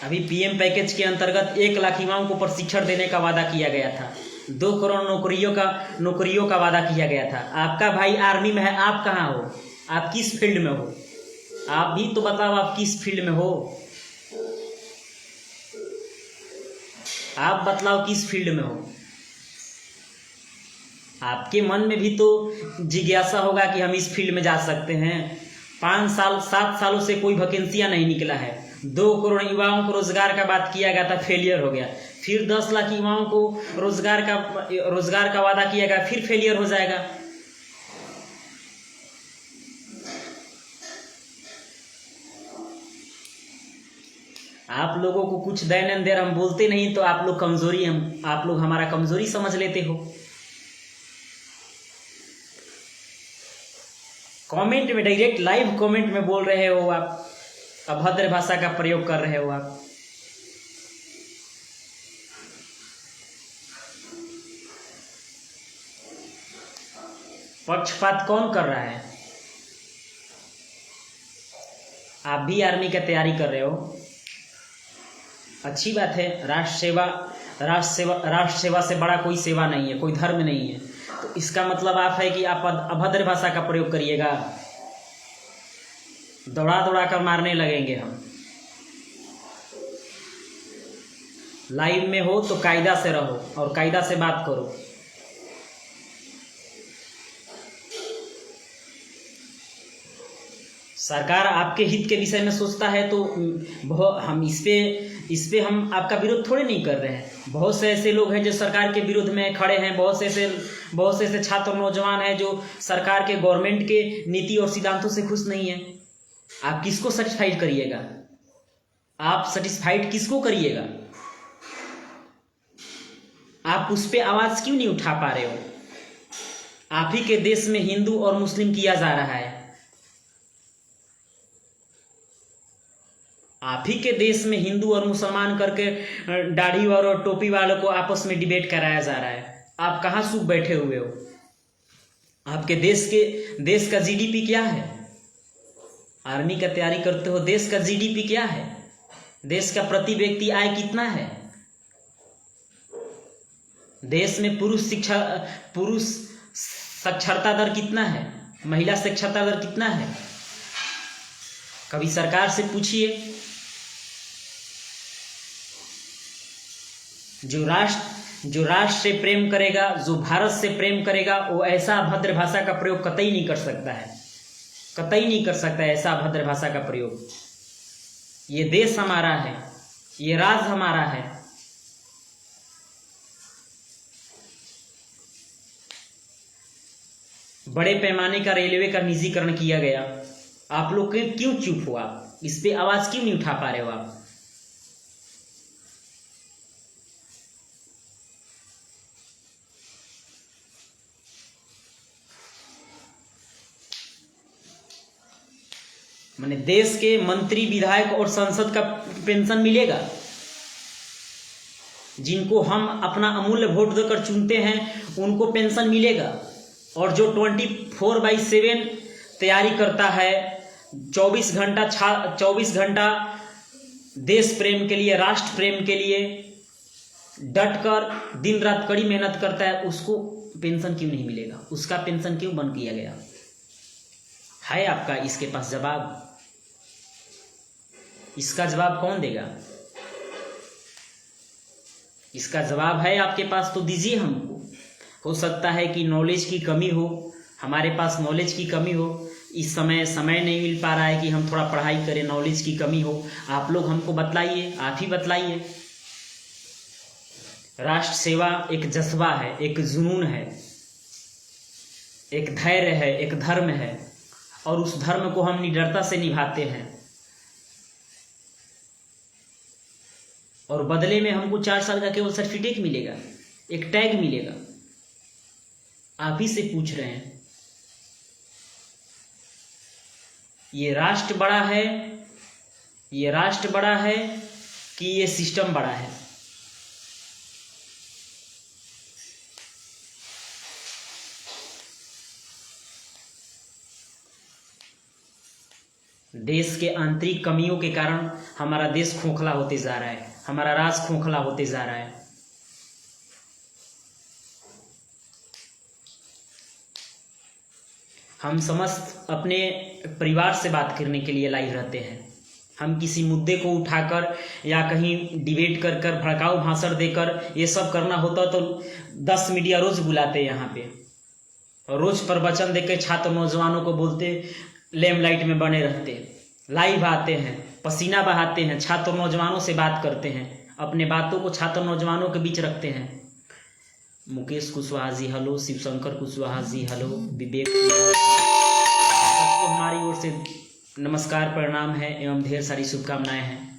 अभी पीएम पैकेज के अंतर्गत 1 लाख युवाओं को प्रशिक्षण देने का वादा किया गया था, 2 करोड़ नौकरियों का वादा किया गया था। आपका भाई आर्मी में है, आप कहाँ हो? आप किस फील्ड में हो? आप भी तो बताओ, आप किस फील्ड में हो? आप बतलाओ किस फील्ड में हो? आपके मन में भी तो जिज्ञासा होगा कि हम इस फील्ड में जा सकते हैं। 7 सालों से कोई वैकेंसियां नहीं निकला है। 2 करोड़ युवाओं को रोजगार का बात किया गया था, फेलियर हो गया। फिर 10 लाख युवाओं को रोजगार का वादा किया गया, फिर फेलियर हो जाएगा। आप लोगों को कुछ दैनिक हम बोलते नहीं तो आप लोग हमारा कमजोरी समझ लेते हो। कमेंट में, डायरेक्ट लाइव कमेंट में बोल रहे हो आप, अभद्र भाषा का प्रयोग कर रहे हो आप। पक्षपात कौन कर रहा है? आप भी आर्मी की तैयारी कर रहे हो, अच्छी बात है। राष्ट्र सेवा से बड़ा कोई सेवा नहीं है, कोई धर्म नहीं है। तो इसका मतलब आप है कि आप अभद्र भाषा का प्रयोग करिएगा, दौड़ा कर मारने लगेंगे हम। लाइव में हो तो कायदा से रहो और कायदा से बात करो। सरकार आपके हित के विषय में सोचता है तो हम इस पे हम आपका विरोध थोड़े नहीं कर रहे हैं। बहुत से ऐसे लोग हैं जो सरकार के विरोध में खड़े हैं, बहुत से ऐसे छात्र नौजवान हैं जो सरकार के गवर्नमेंट के नीति और सिद्धांतों से खुश नहीं है। आप किसको सेटिस्फाइड करिएगा? आप सेटिस्फाइड किसको करिएगा? आप उस पे आवाज क्यों नहीं उठा पा रहे हो? आप ही के देश में हिंदू और मुस्लिम किया जा रहा है, आप ही के देश में हिंदू और मुसलमान करके दाढ़ी और टोपी वालों को आपस में डिबेट कराया जा रहा है। आप कहाँ सुख बैठे हुए हो? आपके देश का जीडीपी क्या है? आर्मी का तैयारी करते हो, देश का जीडीपी क्या है? देश का प्रति व्यक्ति आय कितना है? देश में पुरुष साक्षरता दर कितना है? महिला साक्षरता दर कितना है? कभी सरकार से पूछिए। जो राष्ट्र से प्रेम करेगा, जो भारत से प्रेम करेगा, वो ऐसा अभद्र भाषा का प्रयोग कतई नहीं कर सकता है, कतई नहीं कर सकता है ऐसा अभद्र भाषा का प्रयोग। ये देश हमारा है, ये राज्य हमारा है। बड़े पैमाने का रेलवे का निजीकरण किया गया, आप लोग क्यों चुप हुआ? इस पे आवाज क्यों नहीं उठा पा रहे हो आप? माने देश के मंत्री, विधायक और संसद का पेंशन मिलेगा, जिनको हम अपना अमूल्य वोट देकर चुनते हैं उनको पेंशन मिलेगा। और जो 24/7 तैयारी करता है, 24 घंटा देश प्रेम के लिए, राष्ट्र प्रेम के लिए डट कर दिन रात कड़ी मेहनत करता है, उसको पेंशन क्यों नहीं मिलेगा? उसका पेंशन क्यों बंद किया गया है? आपका इसके पास जवाब? इसका जवाब कौन देगा? इसका जवाब है आपके पास तो दीजिए हमको। हो सकता है कि नॉलेज की कमी हो, हमारे पास नॉलेज की कमी हो, इस समय नहीं मिल पा रहा है कि हम थोड़ा पढ़ाई करें, नॉलेज की कमी हो। आप लोग हमको बतलाइए, आप ही बतलाइए। राष्ट्र सेवा एक जज्बा है, एक जुनून है, एक धैर्य है, एक धर्म है, और उस धर्म को हम निडरता से निभाते हैं। और बदले में हमको 4 साल का केवल सर्टिफिकेट मिलेगा, एक टैग मिलेगा। आप ही से पूछ रहे हैं, ये राष्ट्र बड़ा है, ये राष्ट्र बड़ा है कि ये सिस्टम बड़ा है? देश के आंतरिक कमियों के कारण हमारा देश खोखला होते जा रहा है, हमारा राष्ट्र खोखला होते जा रहा है। हम समस्त अपने परिवार से बात करने के लिए लाइव रहते हैं। हम किसी मुद्दे को उठाकर या कहीं डिबेट कर कर, भड़काऊ भाषण देकर ये सब करना होता तो 10 मीडिया रोज बुलाते यहाँ पे, और रोज प्रवचन देकर छात्र नौजवानों को बोलते, लेमलाइट में बने रहते, लाइव आते हैं, पसीना बहाते हैं, छात्र नौजवानों से बात करते हैं, अपने बातों को छात्र नौजवानों के बीच रखते हैं। मुकेश कुशवाहा जी हेलो, शिवशंकर कुशवाहा जी हेलो, विवेक, सबको हमारी ओर से नमस्कार, प्रणाम है एवं ढेर सारी शुभकामनाएं हैं।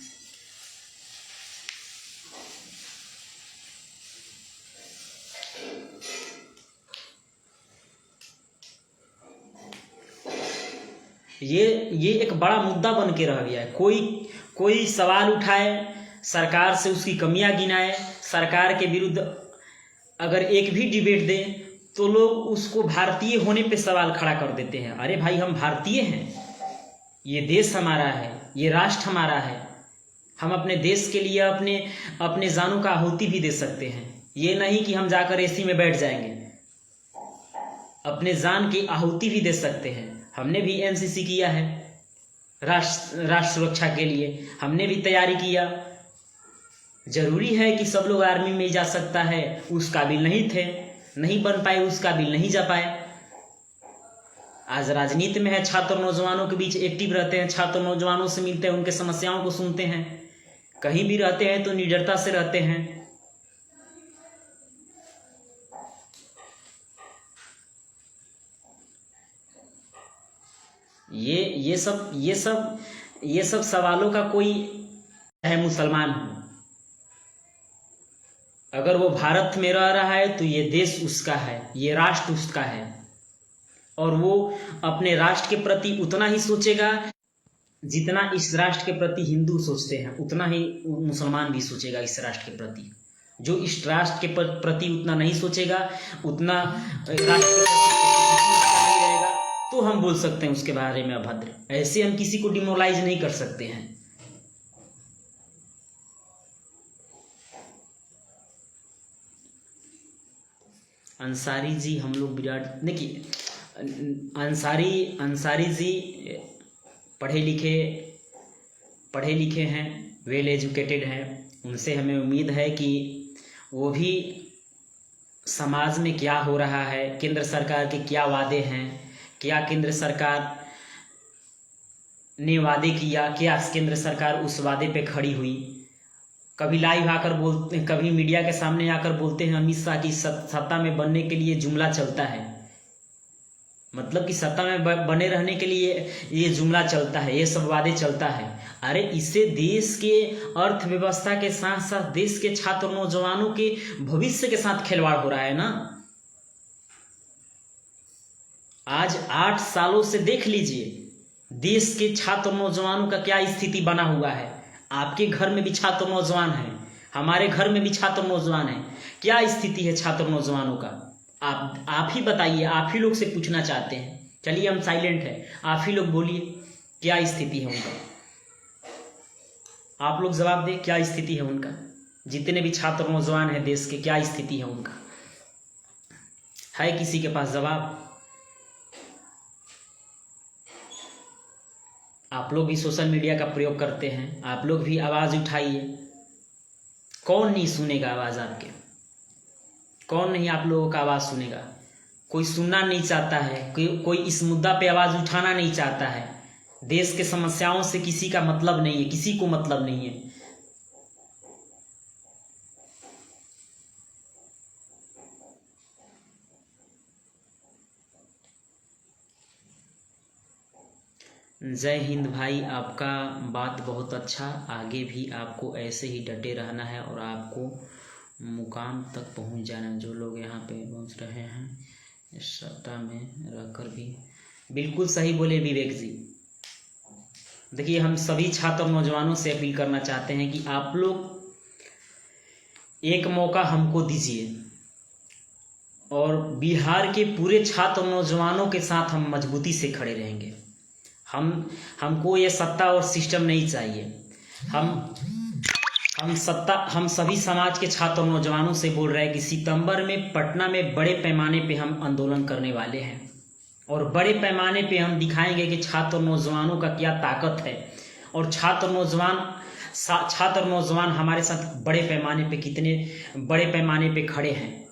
ये एक बड़ा मुद्दा बन के रह गया है। कोई सवाल उठाए, सरकार से उसकी कमियां गिनाए, सरकार के विरुद्ध अगर एक भी डिबेट दे तो लोग उसको भारतीय होने पे सवाल खड़ा कर देते हैं। अरे भाई, हम भारतीय हैं, ये देश हमारा है, ये राष्ट्र हमारा है, हम अपने देश के लिए अपने जानों का आहुति भी दे सकते हैं। ये नहीं कि हम जाकर एसी में बैठ जाएंगे, अपने जान की आहुति भी दे सकते हैं। हमने भी एनसीसी किया है, राष्ट्र सुरक्षा के लिए हमने भी तैयारी किया। जरूरी है कि सब लोग आर्मी में जा सकता है? उस काबिल नहीं थे, नहीं बन पाए, उस काबिल नहीं जा पाए। आज राजनीति में है, छात्र नौजवानों के बीच एक्टिव रहते हैं, छात्र नौजवानों से मिलते हैं, उनके समस्याओं को सुनते हैं। कहीं भी रहते हैं तो निडरता से रहते हैं। ये सब सवालों का कोई है मुसलमान हो, अगर वो भारत में रह रहा है तो ये देश उसका है, ये राष्ट्र उसका है, और वो अपने राष्ट्र के प्रति उतना ही सोचेगा जितना इस राष्ट्र के प्रति हिंदू सोचते हैं, उतना ही मुसलमान भी सोचेगा इस राष्ट्र के प्रति। जो इस राष्ट्र के प्रति उतना नहीं सोचेगा, उतना राष्ट्र के प्रति नहीं रहेगा, तो हम बोल सकते हैं उसके बारे में अभद्र। ऐसे हम किसी को डिमोरलाइज नहीं कर सकते हैं। अंसारी जी, हम लोग विराट, देखिए अंसारी जी पढ़े लिखे हैं, वेल एजुकेटेड हैं। उनसे हमें उम्मीद है कि वो भी समाज में क्या हो रहा है, केंद्र सरकार के क्या वादे हैं, क्या केंद्र सरकार ने वादे किया, क्या केंद्र सरकार उस वादे पे खड़ी हुई। कभी लाइव आकर बोलते, कभी मीडिया के सामने आकर बोलते हैं अमित शाह की सत्ता में बनने के लिए जुमला चलता है, मतलब कि सत्ता में बने रहने के लिए ये जुमला चलता है, ये सब वादे चलता है। अरे इससे देश के अर्थव्यवस्था के साथ साथ देश के छात्र नौजवानों के भविष्य के साथ खिलवाड़ हो रहा है ना। आज 8 सालों से देख लीजिए देश के छात्र नौजवानों का क्या स्थिति बना हुआ है। आपके घर में भी छात्र नौजवान हैं, हमारे घर में भी छात्र नौजवान हैं। क्या स्थिति है छात्र नौजवानों का, आप ही बताइए। आप ही लोग से पूछना चाहते हैं। चलिए हम साइलेंट है, आप ही लोग बोलिए क्या स्थिति है उनका। आप लोग जवाब दें क्या स्थिति है उनका। जितने भी छात्र नौजवान हैं देश के, क्या स्थिति है उनका। है किसी के पास जवाब? आप लोग भी सोशल मीडिया का प्रयोग करते हैं, आप लोग भी आवाज़ उठाइए। कौन नहीं सुनेगा आवाज़ आपके, कौन नहीं आप लोगों का आवाज़ सुनेगा। कोई सुनना नहीं चाहता है, कोई इस मुद्दा पे आवाज़ उठाना नहीं चाहता है। देश के समस्याओं से किसी का मतलब नहीं है, किसी को मतलब नहीं है। जय हिंद भाई, आपका बात बहुत अच्छा। आगे भी आपको ऐसे ही डटे रहना है और आपको मुकाम तक पहुंच जाना। जो लोग यहाँ पे पहुंच रहे हैं इस सत्ता में रहकर भी, बिल्कुल सही बोले विवेक जी। देखिए हम सभी छात्र नौजवानों से अपील करना चाहते हैं कि आप लोग एक मौका हमको दीजिए और बिहार के पूरे छात्र नौजवानों के साथ हम मजबूती से खड़े रहेंगे। हमको ये सत्ता और सिस्टम नहीं चाहिए। हम सभी समाज के छात्र नौजवानों से बोल रहे हैं कि सितंबर में पटना में बड़े पैमाने पे हम आंदोलन करने वाले हैं और बड़े पैमाने पे हम दिखाएंगे कि छात्र नौजवानों का क्या ताकत है और छात्र नौजवान हमारे साथ बड़े पैमाने पे कितने बड़े पैमाने पे खड़े हैं।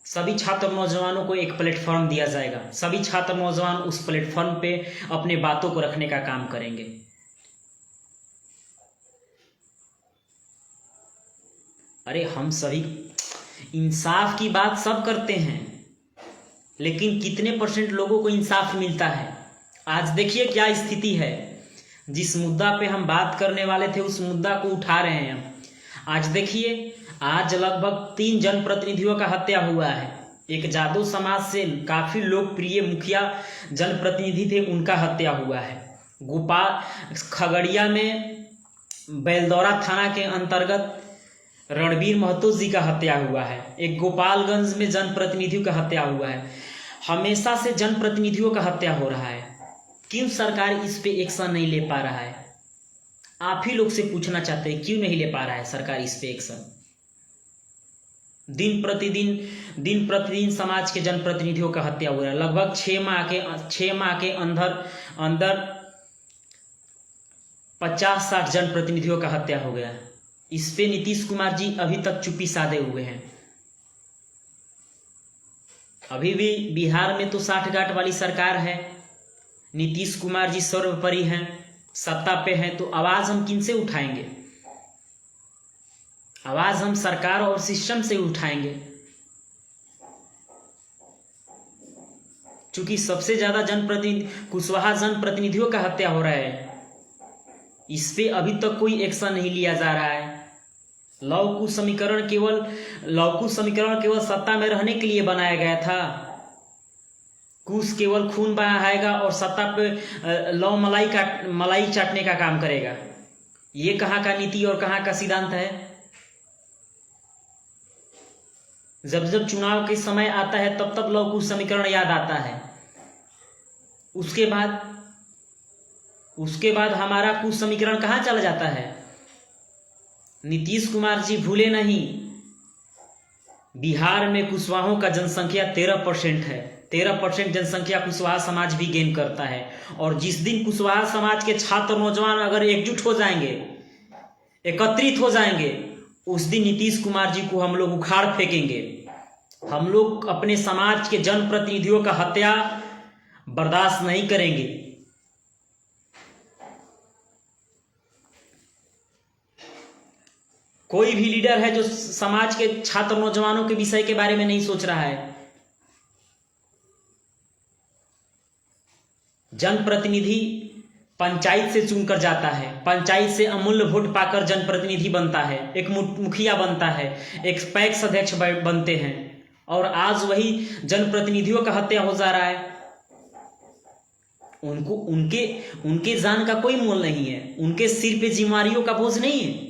सभी छात्र नौजवानों को एक प्लेटफॉर्म दिया जाएगा, सभी छात्र नौजवान उस प्लेटफॉर्म पे अपने बातों को रखने का काम करेंगे। अरे हम सभी इंसाफ की बात सब करते हैं, लेकिन कितने % लोगों को इंसाफ मिलता है। आज देखिए क्या स्थिति है। जिस मुद्दा पे हम बात करने वाले थे उस मुद्दा को उठा रहे हैं। आज देखिए, आज लगभग 3 जनप्रतिनिधियों का हत्या हुआ है। एक जादव समाज से काफी लोकप्रिय मुखिया जनप्रतिनिधि थे, उनका हत्या हुआ है। खगड़िया में बेलदौरा थाना के अंतर्गत रणबीर महतो जी का हत्या हुआ है। एक गोपालगंज में जनप्रतिनिधियों का हत्या हुआ है। हमेशा से जनप्रतिनिधियों का हत्या हो रहा है। क्यों सरकार इस पे एक्शन नहीं ले पा रहा है? आप ही लोग से पूछना चाहते हैं क्यों नहीं ले पा रहा है सरकार इस पे एक्शन। दिन प्रतिदिन समाज के जनप्रतिनिधियों का हत्या हो रहा है। लगभग 6 माह के अंदर 50-60 जनप्रतिनिधियों का हत्या हो गया है। इस पे नीतीश कुमार जी अभी तक चुप्पी साधे हुए हैं। अभी भी बिहार में तो 60 गांठ वाली सरकार है, नीतीश कुमार जी सर्वोपरि हैं, सत्ता पे हैं, तो आवाज हम किनसे उठाएंगे? आवाज हम सरकार और सिस्टम से उठाएंगे। चूंकि सबसे ज्यादा कुशवाहा जनप्रतिनिधियों का हत्या हो रहा है, इस पे अभी तक कोई एक्शन नहीं लिया जा रहा है। लव-कुश समीकरण केवल सत्ता में रहने के लिए बनाया गया था। कुश केवल खून बहाएगा और सत्ता पे लव मलाई चाटने का काम करेगा। ये कहाँ का नीति और कहाँ का सिद्धांत है? जब चुनाव के समय आता है तब लव-कुश समीकरण याद आता है। उसके बाद हमारा कुछ समीकरण कहाँ चला जाता है? नीतीश कुमार जी भूले नहीं, बिहार में कुशवाहों का जनसंख्या 13% है। 13% जनसंख्या कुशवाहा समाज भी गेन करता है। और जिस दिन कुशवाहा समाज के छात्र नौजवान अगर एकजुट हो जाएंगे, एकत्रित हो जाएंगे, उस दिन नीतीश कुमार जी को हम लोग उखाड़ फेंकेंगे। हम लोग अपने समाज के जनप्रतिनिधियों का हत्या बर्दाश्त नहीं करेंगे। कोई भी लीडर है जो समाज के छात्र नौजवानों के विषय के बारे में नहीं सोच रहा है। जनप्रतिनिधि पंचायत से चुनकर जाता है, पंचायत से अमूल्य वोट पाकर जनप्रतिनिधि बनता है, एक मुखिया बनता है, एक पैक्स अध्यक्ष बनते हैं, और आज वही जनप्रतिनिधियों का हत्या हो जा रहा है। उनको उनके जान का कोई मोल नहीं है, उनके सिर पे जिम्मेदारियों का बोझ नहीं है।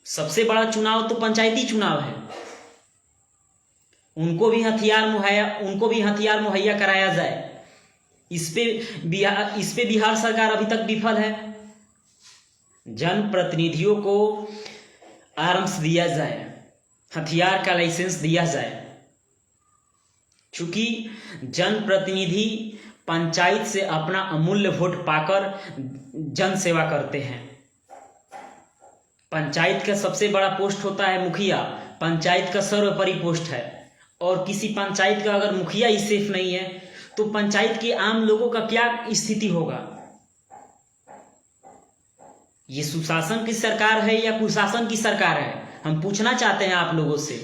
सबसे बड़ा चुनाव तो पंचायती चुनाव है। उनको भी हथियार मुहैया कराया जाए। इस पे बिहार सरकार अभी तक विफल है। जनप्रतिनिधियों को आर्म्स दिया जाए, हथियार का लाइसेंस दिया जाए, क्योंकि जनप्रतिनिधि पंचायत से अपना अमूल्य वोट पाकर जन सेवा करते हैं। पंचायत का सबसे बड़ा पोस्ट होता है मुखिया, पंचायत का सर्वोपरि पोस्ट है, और किसी पंचायत का अगर मुखिया ही सेफ नहीं है तो पंचायत के आम लोगों का क्या स्थिति होगा। ये सुशासन की सरकार है या कुशासन की सरकार है, हम पूछना चाहते हैं आप लोगों से।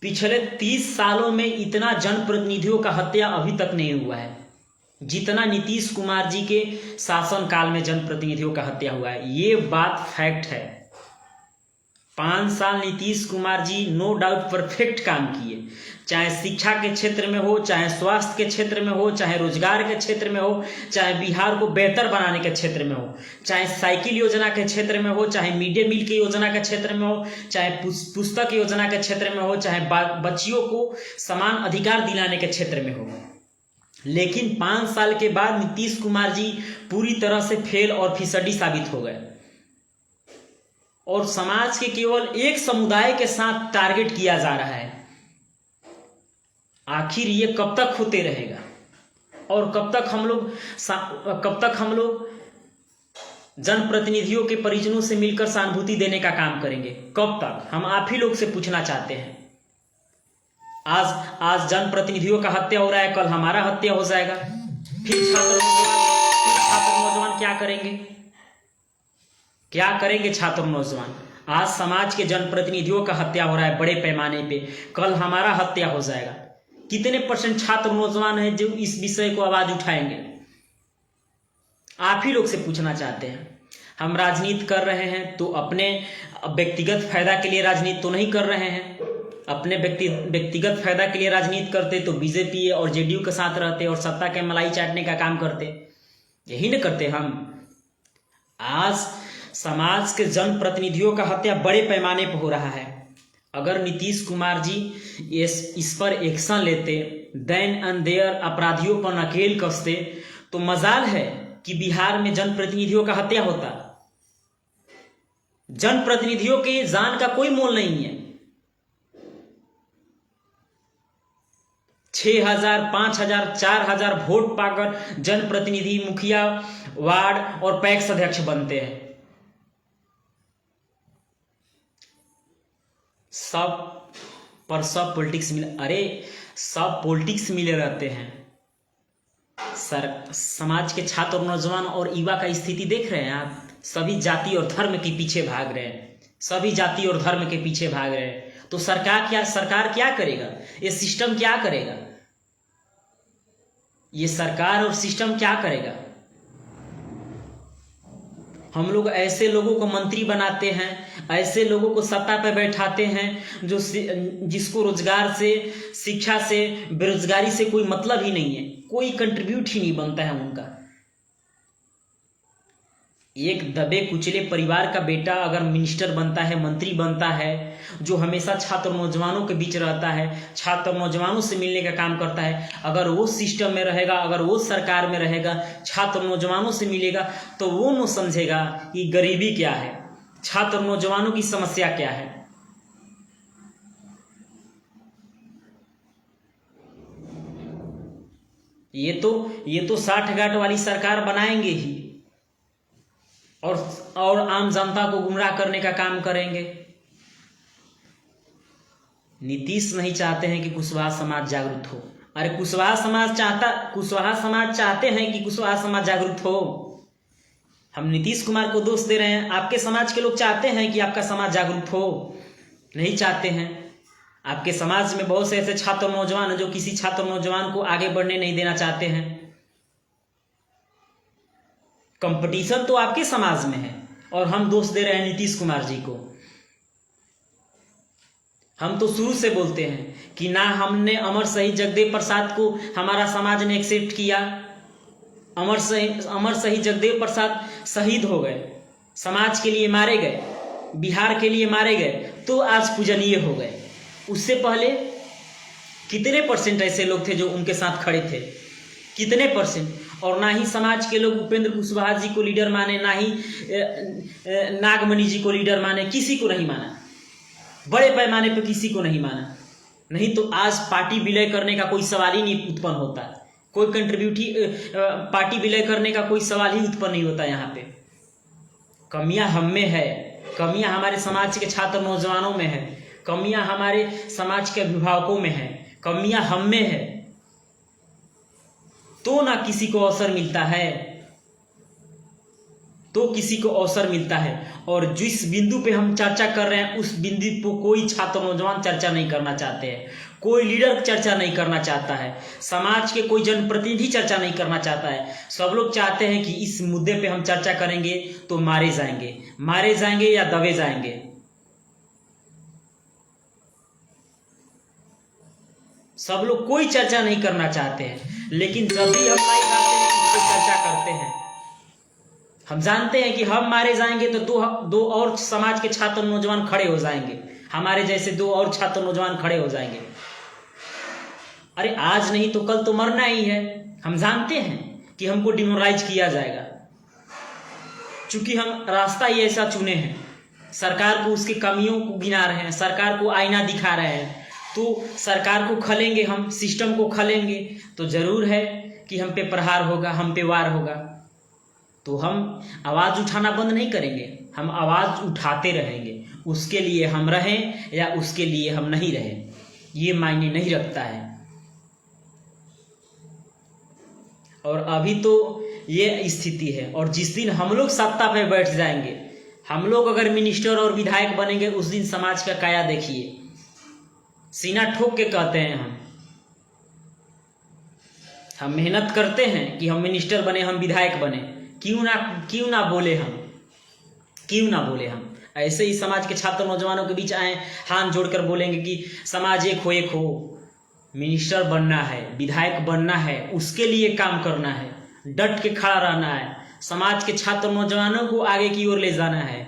पिछले 30 सालों में इतना जनप्रतिनिधियों का हत्या अभी तक नहीं हुआ है जितना नीतीश कुमार जी के शासनकाल में जनप्रतिनिधियों का हत्या हुआ है। ये बात फैक्ट है। 5 साल Nitish Kumar ji no doubt perfect काम किए, चाहे शिक्षा के क्षेत्र में हो, चाहे स्वास्थ्य के क्षेत्र में हो, चाहे रोजगार के क्षेत्र में हो, चाहे बिहार को बेहतर बनाने के क्षेत्र में हो, चाहे साइकिल योजना के क्षेत्र में हो, चाहे मिड डे मील की योजना के क्षेत्र में हो, चाहे पुस्तक योजना के क्षेत्र में हो, चाहे बच्चियों को समान अधिकार दिलाने के क्षेत्र में हो। लेकिन 5 साल के बाद नीतीश कुमार जी पूरी तरह से फेल और फिसड्डी साबित हो गए, और समाज के केवल एक समुदाय के साथ टारगेट किया जा रहा है। आखिर ये कब तक होते रहेगा, और कब तक हम लोग जनप्रतिनिधियों के परिजनों से मिलकर सहानुभूति देने का काम करेंगे? कब तक? हम आप ही लोग से पूछना चाहते हैं। आज जनप्रतिनिधियों का हत्या हो रहा है, कल हमारा हत्या हो जाएगा, फिर छात्र नौजवान क्या करेंगे? क्या करेंगे छात्र नौजवान? आज समाज के जनप्रतिनिधियों का हत्या हो रहा है बड़े पैमाने पे, कल हमारा हत्या हो जाएगा। कितने % छात्र नौजवान हैं जो इस विषय को आवाज उठाएंगे? आप ही लोग से पूछना चाहते हैं। हम राजनीति कर रहे हैं तो अपने व्यक्तिगत फायदा के लिए राजनीति तो नहीं कर रहे हैं। अपने व्यक्तिगत फायदा के लिए राजनीति करते तो बीजेपी और जेडीयू के साथ रहते और सत्ता के मलाई चाटने का काम करते, यही न करते हम। आज समाज के जनप्रतिनिधियों का हत्या बड़े पैमाने पर हो रहा है। अगर नीतीश कुमार जी इस पर एक्शन लेते, देन एंड देयर अपराधियों पर नकेल कसते, तो मजाल है कि बिहार में जनप्रतिनिधियों का हत्या होता। जनप्रतिनिधियों के जान का कोई मोल नहीं है। 6,000, 5,000, 4,000 वोट पाकर जनप्रतिनिधि, मुखिया, वार्ड और पैक्स अध्यक्ष बनते हैं। सब पॉलिटिक्स सब पॉलिटिक्स मिले रहते हैं। समाज के छात्र, नौजवान और युवा का स्थिति देख रहे हैं आप। सभी जाति और धर्म के पीछे भाग रहे हैं, सभी जाति और धर्म के पीछे भाग रहे हैं। तो सरकार क्या करेगा? ये सिस्टम क्या करेगा? ये सरकार और सिस्टम क्या करेगा? हम लोग ऐसे लोगों को मंत्री बनाते हैं, ऐसे लोगों को सत्ता पर बैठाते हैं जिसको रोजगार से, शिक्षा से, बेरोजगारी से कोई मतलब ही नहीं है, कोई कंट्रीब्यूट ही नहीं बनता है उनका। एक दबे कुचले परिवार का बेटा अगर मिनिस्टर बनता है, मंत्री बनता है, जो हमेशा छात्र नौजवानों के बीच रहता है, छात्र नौजवानों से मिलने का काम करता है, अगर वो सिस्टम में रहेगा, अगर वो सरकार में रहेगा, छात्र नौजवानों से मिलेगा, तो वो न समझेगा कि गरीबी क्या है, छात्र नौजवानों की समस्या क्या है। ये तो 60 गांठ वाली सरकार बनाएंगे ही, और आम जनता को गुमराह करने का काम करेंगे। नीतीश नहीं चाहते हैं कि कुशवाहा समाज जागरूक हो। अरे कुशवाहा समाज चाहते हैं कि कुशवाहा समाज जागरूक हो। हम नीतीश कुमार को दोष दे रहे हैं? आपके समाज के लोग चाहते हैं कि आपका समाज जागरूक हो? नहीं चाहते हैं। आपके समाज में बहुत से ऐसे छात्र नौजवान हैं जो किसी छात्र नौजवान को आगे बढ़ने नहीं देना चाहते हैं। कंपटीशन तो आपके समाज में है और हम दोष दे रहे हैं नीतीश कुमार जी को। हम तो शुरू से बोलते हैं कि ना हमने अमर शहीद जगदेव प्रसाद को हमारा समाज ने एक्सेप्ट किया। अमर शहीद जगदेव प्रसाद शहीद हो गए, समाज के लिए मारे गए, बिहार के लिए मारे गए, तो आज पूजनीय हो गए। उससे पहले कितने परसेंट ऐसे लोग थे जो उनके साथ खड़े थे? कितने परसेंट? और ना ही समाज के लोग उपेंद्र कुशवाहा जी को लीडर माने, ना ही नागमणि जी को लीडर माने, किसी को नहीं माना। बड़े पैमाने पर किसी को नहीं माना। नहीं तो आज पार्टी विलय करने का कोई सवाल ही नहीं उत्पन्न होता। कोई पार्टी विलय करने का कोई सवाल ही उत्पन्न नहीं होता। यहाँ पे कमियां हम में है, कमियां हमारे समाज के छात्र नौजवानों में है, कमियां हमारे समाज के अभिभावकों में है, कमियां हम में है, तो ना किसी को अवसर मिलता है, तो किसी को अवसर मिलता है। और जिस बिंदु पे हम चर्चा कर रहे हैं उस बिंदु पर कोई छात्र नौजवान चर्चा नहीं करना चाहते हैं, कोई लीडर चर्चा नहीं करना चाहता है, समाज के कोई जनप्रतिनिधि चर्चा नहीं करना चाहता है। सब लोग चाहते हैं कि इस मुद्दे पे हम चर्चा करेंगे तो मारे जाएंगे या दबे जाएंगे। सब लोग कोई चर्चा नहीं करना चाहते हैं, लेकिन जब भी हम लाइव आते हैं इस पर चर्चा करते हैं। हम जानते हैं कि हम मारे जाएंगे तो दो और समाज के छात्र नौजवान खड़े हो जाएंगे, हमारे जैसे दो और छात्र नौजवान खड़े हो जाएंगे। अरे आज नहीं तो कल तो मरना ही है। हम जानते हैं कि हमको डिमोरलाइज किया जाएगा, चूंकि हम रास्ता ही ऐसा चुने हैं। सरकार को उसकी कमियों को गिना रहे हैं, सरकार को आईना दिखा रहे हैं, तो सरकार को खलेंगे, हम सिस्टम को खलेंगे तो जरूर है कि हम पे प्रहार होगा, हम पे वार होगा। तो हम आवाज़ उठाना बंद नहीं करेंगे, हम आवाज़ उठाते रहेंगे। उसके लिए हम रहें या उसके लिए हम नहीं रहें, ये मायने नहीं रखता है। और अभी तो ये स्थिति है, और जिस दिन हम लोग सत्ता पे बैठ जाएंगे, हम लोग अगर मिनिस्टर और विधायक बनेंगे, उस दिन समाज का काया देखिए। सीना ठोक के कहते हैं हम मेहनत करते हैं कि हम मिनिस्टर बने, हम विधायक बने। क्यों ना बोले हम ऐसे ही समाज के छात्र नौजवानों के बीच आए, हाथ जोड़कर बोलेंगे कि समाज एक हो, मिनिस्टर बनना है, विधायक बनना है, उसके लिए काम करना है, डट के खड़ा रहना है, समाज के छात्र नौजवानों को आगे की ओर ले जाना है।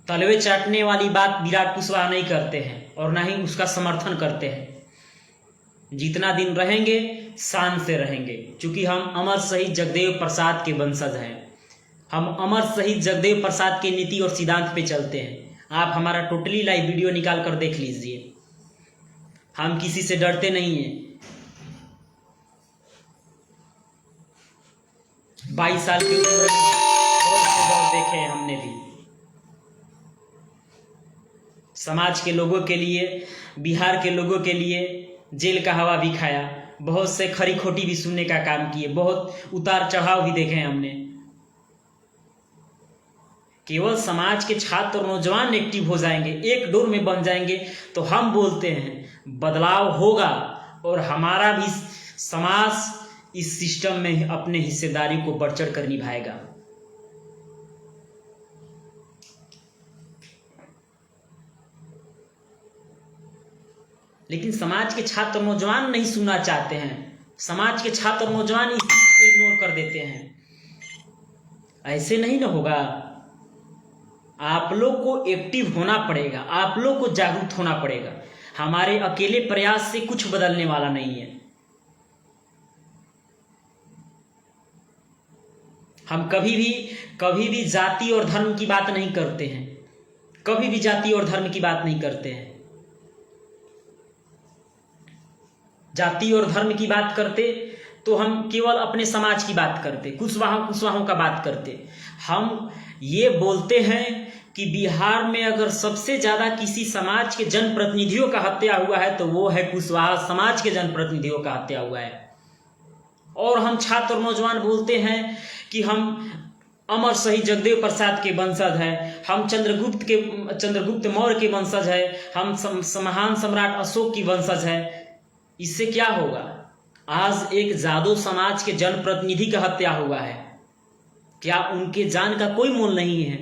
तलवे चाटने वाली बात विराट कुशवाहा नहीं करते हैं और ना ही उसका समर्थन करते हैं। जितना दिन रहेंगे शान से रहेंगे, क्योंकि हम अमर शहीद जगदेव प्रसाद के वंशज हैं। हम अमर शहीद जगदेव प्रसाद के नीति और सिद्धांत पे चलते हैं। आप हमारा टोटली लाइव वीडियो निकाल कर देख लीजिए। हम किसी से डरते नहीं हैं। 22 साल की उम्र में बहुत से दौर देखे हैं हमने भी। समाज के लोगों के लिए, बिहार के लोगों के लिए जेल का हवा भी खाया, बहुत से खरी खोटी भी सुनने का काम किए, बहुत उतार चढ़ाव भी देखे हमने। केवल समाज के छात्र नौजवान एक्टिव हो जाएंगे, एक डोर में बन जाएंगे, तो हम बोलते हैं बदलाव होगा और हमारा भी समाज इस सिस्टम में अपने हिस्सेदारी को बढ़ चढ़ कर निभाएगा। लेकिन समाज के छात्र नौजवान नहीं सुनना चाहते हैं। समाज के छात्र नौजवान इस चीज को इग्नोर कर देते हैं। ऐसे नहीं ना होगा। आप लोग को एक्टिव होना पड़ेगा, आप लोग को जागरूक होना पड़ेगा। हमारे अकेले प्रयास से कुछ बदलने वाला नहीं है। हम कभी भी जाति और धर्म की बात नहीं करते हैं, कभी भी जाति और धर्म की बात नहीं करते हैं। जाति और धर्म की बात करते तो हम केवल अपने समाज की बात करते, कुशवाहों का बात करते। हम ये बोलते हैं कि बिहार में अगर सबसे ज़्यादा किसी समाज के जनप्रतिनिधियों का हत्या हुआ है तो वो है कुशवाहा समाज के जनप्रतिनिधियों का हत्या हुआ है। और हम छात्र और नौजवान बोलते हैं कि हम अमर शहीद जगदेव प्रसाद के वंशज हैं, हम चंद्रगुप्त मौर्य के वंशज हैं, हम महान सम्राट अशोक की वंशज हैं। इससे क्या होगा? आज एक जादव समाज के जनप्रतिनिधि का हत्या हुआ है, क्या उनके जान का कोई मोल नहीं है?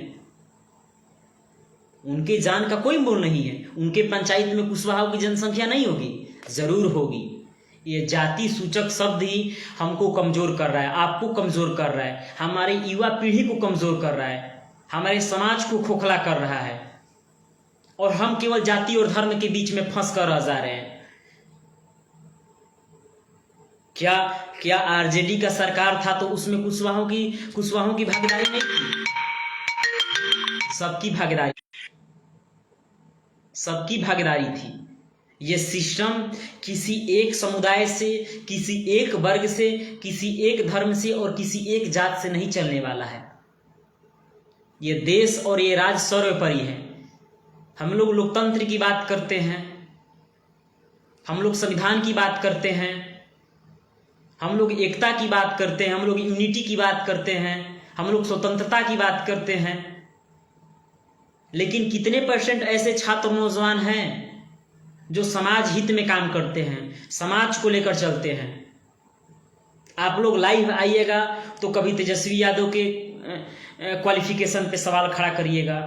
उनके जान का कोई मोल नहीं है। उनके पंचायत में कुशवाहाओं की जनसंख्या नहीं होगी? जरूर होगी। ये जाति सूचक शब्द ही हमको कमजोर कर रहा है, आपको कमजोर कर रहा है, हमारे युवा पीढ़ी को कमजोर कर रहा है, हमारे समाज को खोखला कर रहा है, और हम केवल जाति और धर्म के बीच में फंस कर रह जा रहे हैं। क्या आरजेडी का सरकार था तो उसमें कुशवाहों की भागीदारी नहीं थी? सबकी भागीदारी थी। ये सिस्टम किसी एक समुदाय से, किसी एक वर्ग से, किसी एक धर्म से और किसी एक जात से नहीं चलने वाला है। ये देश और ये राज्य सर्वोपरि है। हम लोग लोकतंत्र की बात करते हैं, हम लोग संविधान की बात करते हैं, हम लोग एकता की बात करते हैं, हम लोग यूनिटी की बात करते हैं, हम लोग स्वतंत्रता की बात करते हैं। लेकिन कितने परसेंट ऐसे छात्र नौजवान हैं जो समाज हित में काम करते हैं, समाज को लेकर चलते हैं? आप लोग लाइव आइएगा तो कभी तेजस्वी यादव के क्वालिफिकेशन पे सवाल खड़ा करिएगा।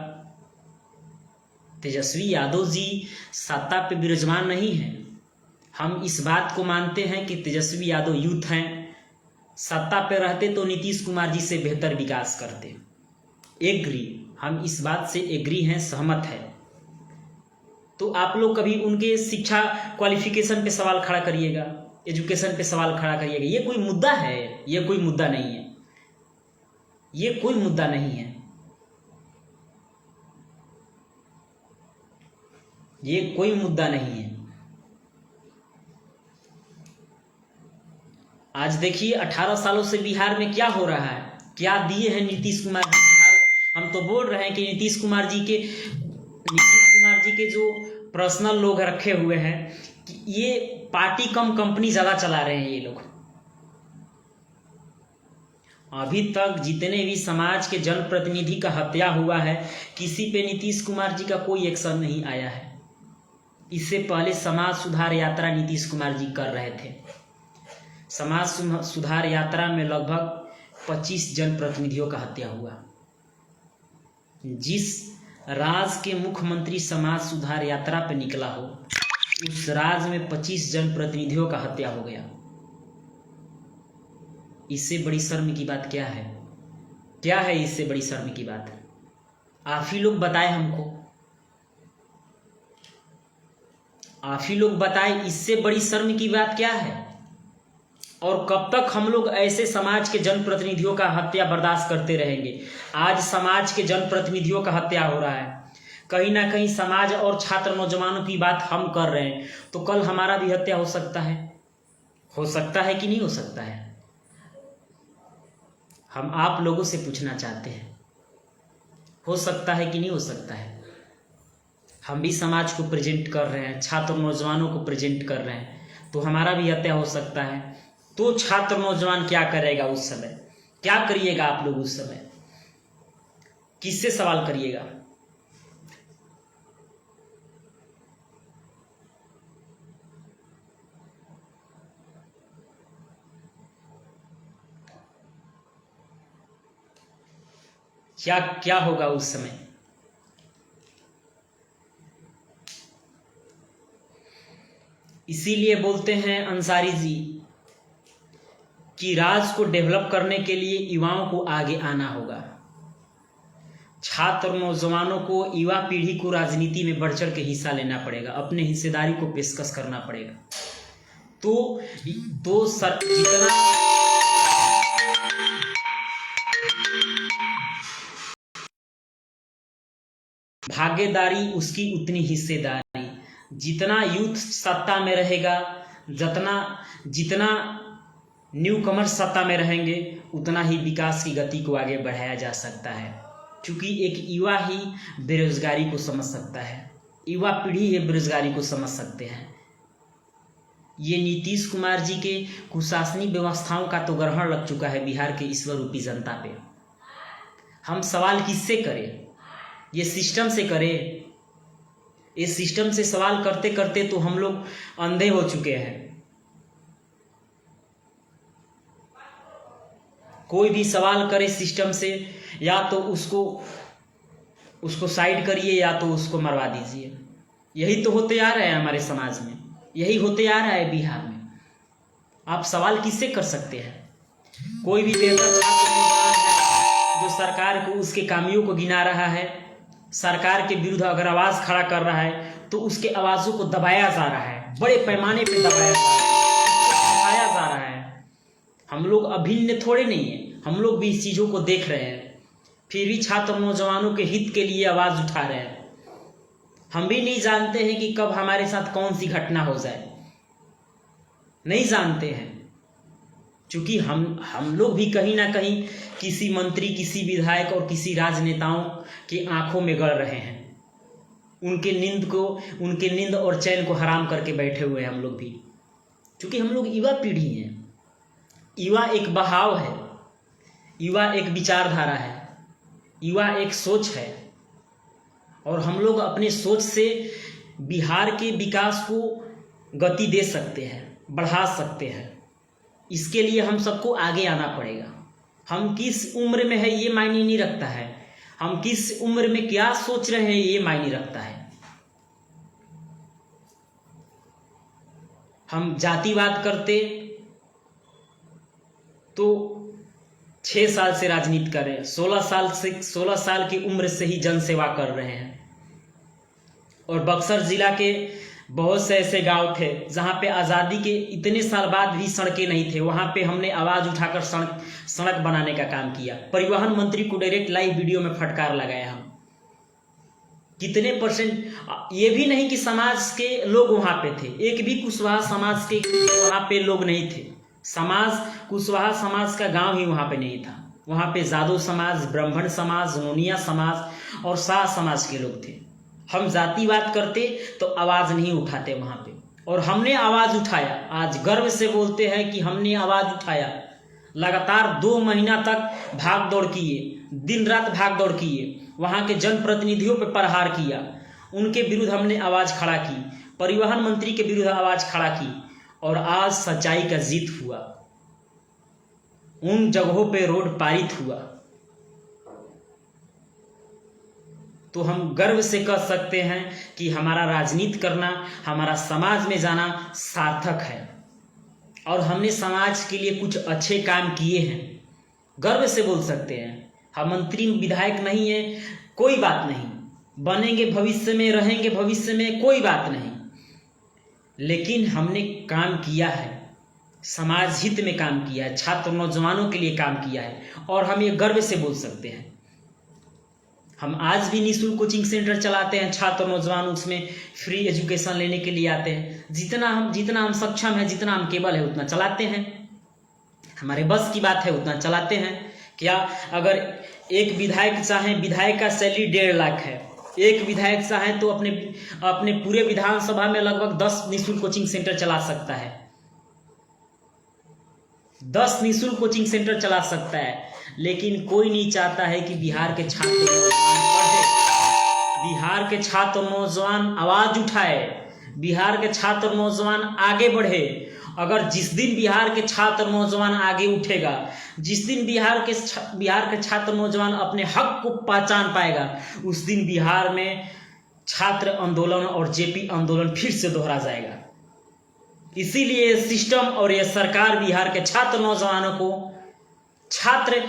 तेजस्वी यादव जी सत्ता पे विराजमान नहीं है। हम इस बात को मानते हैं कि तेजस्वी यादव यूथ हैं, सत्ता पे रहते तो नीतीश कुमार जी से बेहतर विकास करते। एग्री, हम इस बात से एग्री हैं, सहमत है। तो आप लोग कभी उनके शिक्षा क्वालिफिकेशन पे सवाल खड़ा करिएगा, एजुकेशन पे सवाल खड़ा करिएगा। ये कोई मुद्दा है? ये कोई मुद्दा नहीं है। ये कोई मुद्दा नहीं है। ये कोई मुद्दा नहीं है। आज देखिए 18 सालों से बिहार में क्या हो रहा है, क्या दिए हैं नीतीश कुमार जी बिहार। हम तो बोल रहे हैं कि नीतीश कुमार जी के जो पर्सनल लोग रखे हुए हैं कि ये पार्टी कम कंपनी ज़्यादा चला रहे हैं ये लोग। अभी तक जितने भी समाज के जनप्रतिनिधि का हत्या हुआ है, किसी पे नीतीश कुमार जी का कोई एक्शन नहीं आया है। इससे पहले समाज सुधार यात्रा नीतीश कुमार जी कर रहे थे। समाज सुधार यात्रा में लगभग 25 जनप्रतिनिधियों का हत्या हुआ। जिस राज्य के मुख्यमंत्री समाज सुधार यात्रा पर निकला हो, उस राज्य में 25 जनप्रतिनिधियों का हत्या हो गया। इससे बड़ी शर्म की बात क्या है? क्या है इससे बड़ी शर्म की बात? आप ही लोग बताएं हमको, आप ही लोग बताएं इससे बड़ी शर्म की बात क्या है? और कब तक हम लोग ऐसे समाज के जनप्रतिनिधियों का हत्या बर्दाश्त करते रहेंगे? आज समाज के जनप्रतिनिधियों का हत्या हो रहा है, कहीं ना कहीं समाज और छात्र नौजवानों की बात हम कर रहे हैं, तो कल हमारा भी हत्या हो सकता है। हो सकता है कि नहीं हो सकता है? हम आप लोगों से पूछना चाहते हैं, हो सकता है कि नहीं हो सकता है? हम भी समाज को प्रेजेंट कर रहे हैं, छात्र नौजवानों को प्रेजेंट कर रहे हैं, तो हमारा भी हत्या हो सकता है। तो छात्र नौजवान क्या करेगा उस समय? क्या करिएगा आप लोग उस समय? किससे सवाल करिएगा? क्या होगा उस समय? इसीलिए बोलते हैं अंसारी जी कि राज्य को डेवलप करने के लिए युवाओं को आगे आना होगा। छात्र नौजवानों को, युवा पीढ़ी को राजनीति में बढ़ चढ़ के हिस्सा लेना पड़ेगा, अपने हिस्सेदारी को पेशकश करना पड़ेगा। तो जितना भागीदारी उसकी उतनी हिस्सेदारी। जितना यूथ सत्ता में रहेगा, जितना न्यू कमर सत्ता में रहेंगे, उतना ही विकास की गति को आगे बढ़ाया जा सकता है। क्योंकि एक युवा ही बेरोजगारी को समझ सकता है, युवा पीढ़ी ही बेरोजगारी को समझ सकते हैं। ये नीतीश कुमार जी के कुशासनी व्यवस्थाओं का तो ग्रहण लग चुका है बिहार के ईश्वर रूपी जनता पे। हम सवाल किससे करें? ये सिस्टम से करें। इस सिस्टम से सवाल करते करते तो हम लोग अंधे हो चुके हैं। कोई भी सवाल करे सिस्टम से, या तो उसको साइड करिए या तो उसको मरवा दीजिए। यही तो होते आ रहा है हमारे समाज में, यही होते आ रहा है बिहार में। आप सवाल किससे कर सकते हैं? कोई भी बेहतर छात्र जो सरकार को उसके कामियों को गिना रहा है, सरकार के विरुद्ध अगर आवाज खड़ा कर रहा है तो उसके आवाजों को दबाया जा रहा है, बड़े पैमाने पर दबाया जा रहा है। हम लोग अभिन्न थोड़े नहीं है, हम लोग भी इस चीजों को देख रहे हैं, फिर भी छात्र नौजवानों के हित के लिए आवाज उठा रहे हैं। हम भी नहीं जानते हैं कि कब हमारे साथ कौन सी घटना हो जाए, नहीं जानते हैं, क्योंकि हम लोग भी कहीं ना कहीं किसी मंत्री, किसी विधायक और किसी राजनेताओं की आंखों में गड़ रहे हैं। उनके नींद और चैन को हराम करके बैठे हुए हैं हम लोग भी, क्योंकि हम लोग युवा पीढ़ी हैं। युवा एक बहाव है, युवा एक विचारधारा है, युवा एक सोच है, और हम लोग अपने सोच से बिहार के विकास को गति दे सकते हैं, बढ़ा सकते हैं। इसके लिए हम सबको आगे आना पड़ेगा। हम किस उम्र में है ये मायने नहीं रखता है, हम किस उम्र में क्या सोच रहे हैं ये मायने रखता है। हम जातिवाद करते तो 6 साल से राजनीति कर रहे हैं, 16 साल की उम्र से ही जनसेवा कर रहे हैं। और बक्सर जिला के बहुत से ऐसे गांव थे जहां पे आज़ादी के इतने साल बाद भी सड़कें नहीं थे, वहां पे हमने आवाज उठाकर सड़क बनाने का काम किया। परिवहन मंत्री को डायरेक्ट लाइव वीडियो में फटकार लगाया हम। कितने परसेंट, ये भी नहीं कि समाज के लोग वहां पे थे, एक भी कुशवाहा समाज के वहां पे लोग नहीं थे। कुशवाहा समाज का गांव ही वहां पे नहीं था। वहां पे जादव समाज, ब्राह्मण समाज, नोनिया समाज और शाह समाज के लोग थे। हम जातिवाद करते तो आवाज नहीं उठाते वहां पे, और हमने आवाज उठाया। आज गर्व से बोलते हैं कि हमने आवाज उठाया। लगातार 2 महीना तक भाग दौड़ किए, दिन रात भाग दौड़ किए, वहां के जनप्रतिनिधियों पर प्रहार किया, उनके विरुद्ध हमने आवाज खड़ा की, परिवहन मंत्री के विरुद्ध आवाज खड़ा की, और आज सच्चाई का जीत हुआ। उन जगहों पे रोड पारित हुआ। तो हम गर्व से कह सकते हैं कि हमारा राजनीति करना, हमारा समाज में जाना सार्थक है, और हमने समाज के लिए कुछ अच्छे काम किए हैं। गर्व से बोल सकते हैं। हम मंत्री विधायक नहीं है, कोई बात नहीं, बनेंगे भविष्य में, रहेंगे भविष्य में, कोई बात नहीं, लेकिन हमने काम किया है, समाज हित में काम किया है, छात्र नौजवानों के लिए काम किया है, और हम ये गर्व से बोल सकते हैं। हम आज भी निःशुल्क कोचिंग सेंटर चलाते हैं, छात्र नौजवान उसमें फ्री एजुकेशन लेने के लिए आते हैं। जितना हम सक्षम है, जितना हम केबल है उतना चलाते हैं, हमारे बस की बात है उतना चलाते हैं। क्या अगर एक विधायक चाहे, विधायक का सैलरी 1.5 लाख है, एक विधायक चाहे तो अपने पूरे विधानसभा में लगभग 10 निःशुल्क कोचिंग सेंटर चला सकता है, 10 निःशुल्क कोचिंग सेंटर चला सकता है। लेकिन कोई नहीं चाहता है कि बिहार के छात्र पढ़े, बिहार के छात्र नौजवान आवाज उठाए, बिहार के छात्र नौजवान आगे बढ़े। अगर जिस दिन बिहार के छात्र नौजवान आगे उठेगा, जिस दिन बिहार के छात्र नौजवान अपने हक को पहचान पाएगा, उस दिन बिहार में छात्र आंदोलन और जेपी आंदोलन फिर से दोहरा जाएगा। इसीलिए सिस्टम और यह सरकार बिहार के छात्र नौजवानों को छात्र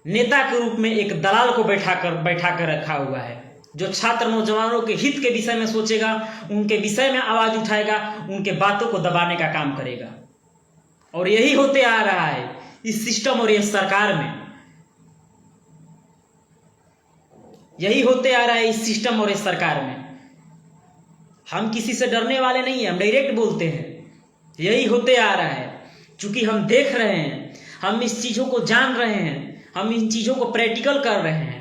नेता के रूप में एक दलाल को बैठा कर रखा हुआ है, जो छात्र नौजवानों के हित के विषय में सोचेगा, उनके विषय में आवाज उठाएगा, उनके बातों को दबाने का काम करेगा। और यही होते आ रहा है इस सिस्टम और इस सरकार में, यही होते आ रहा है इस सिस्टम और इस सरकार में। हम किसी से डरने वाले नहीं हैं, हम डायरेक्ट बोलते हैं। यही होते आ रहा है, क्योंकि हम देख रहे हैं, हम इस चीजों को जान रहे हैं, हम इन चीजों को प्रैक्टिकल कर रहे हैं।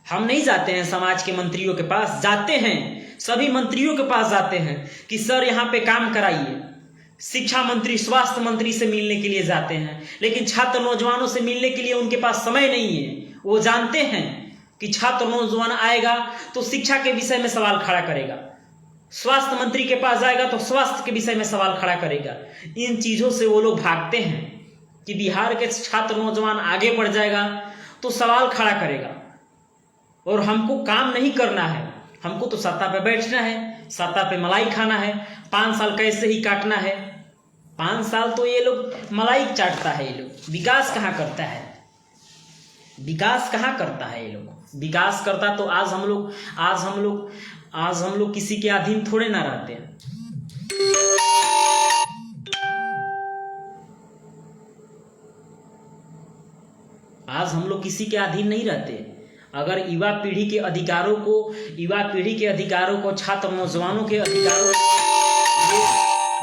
हम नहीं जाते हैं समाज के मंत्रियों के पास, जाते हैं सभी मंत्रियों के पास जाते हैं कि सर यहाँ पे काम कराइए। शिक्षा मंत्री, स्वास्थ्य मंत्री से मिलने के लिए जाते हैं, लेकिन छात्र नौजवानों से मिलने के लिए उनके पास समय नहीं है। वो जानते हैं कि छात्र नौजवान आएगा तो शिक्षा के विषय में सवाल खड़ा करेगा, स्वास्थ्य मंत्री के पास जाएगा तो स्वास्थ्य के विषय में सवाल खड़ा करेगा। इन चीज़ों से वो लोग भागते हैं कि बिहार के छात्र नौजवान आगे बढ़ जाएगा तो सवाल खड़ा करेगा, और हमको काम नहीं करना है, हमको तो सत्ता पे बैठना है, सत्ता पे मलाई खाना है, 5 साल कैसे ही काटना है। 5 साल तो ये लोग मलाई चाटता है, ये लोग विकास कहाँ करता है, विकास कहाँ करता है। ये लोग विकास करता तो आज हम लोग किसी के अधीन थोड़े ना रहते हैं। आज हम लोग किसी के अधीन नहीं रहते। अगर युवा पीढ़ी के अधिकारों को छात्र नौजवानों के अधिकारों को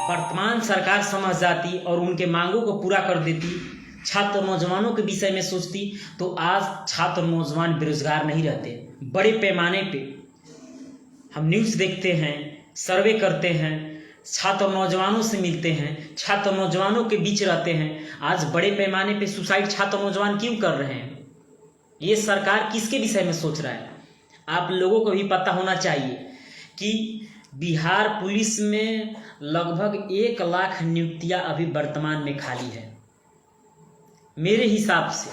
वर्तमान सरकार समझ जाती और उनके मांगों को पूरा कर देती, छात्र नौजवानों के विषय में सोचती, तो आज छात्र नौजवान बेरोजगार नहीं रहते। बड़े पैमाने पे हम न्यूज़ देखते हैं, सर्वे करते हैं, छात्र नौजवानों से मिलते हैं, छात्र नौजवानों के बीच रहते हैं। आज बड़े पैमाने पे सुसाइड छात्र नौजवान क्यों कर रहे हैं? ये सरकार किसके विषय में सोच रहा है? आप लोगों को भी पता होना चाहिए कि बिहार पुलिस में लगभग 1 लाख नियुक्तियां अभी वर्तमान में खाली है। मेरे हिसाब से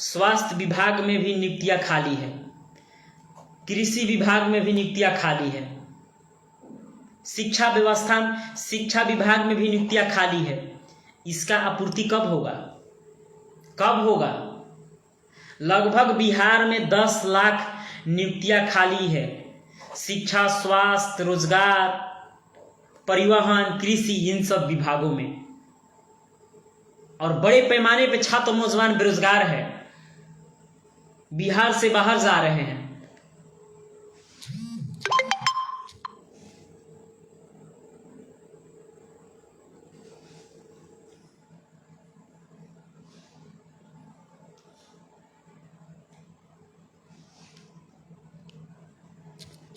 स्वास्थ्य विभाग में भी नियुक्तियां खाली है, कृषि विभाग में भी नियुक्तियां खाली है, शिक्षा विभाग में भी नियुक्तियां खाली है। इसका आपूर्ति कब होगा? लगभग बिहार में 10 लाख नियुक्तियां खाली है, शिक्षा, स्वास्थ्य, रोजगार, परिवहन, कृषि, इन सब विभागों में, और बड़े पैमाने पे छात्र नौजवान बेरोजगार है, बिहार से बाहर जा रहे हैं।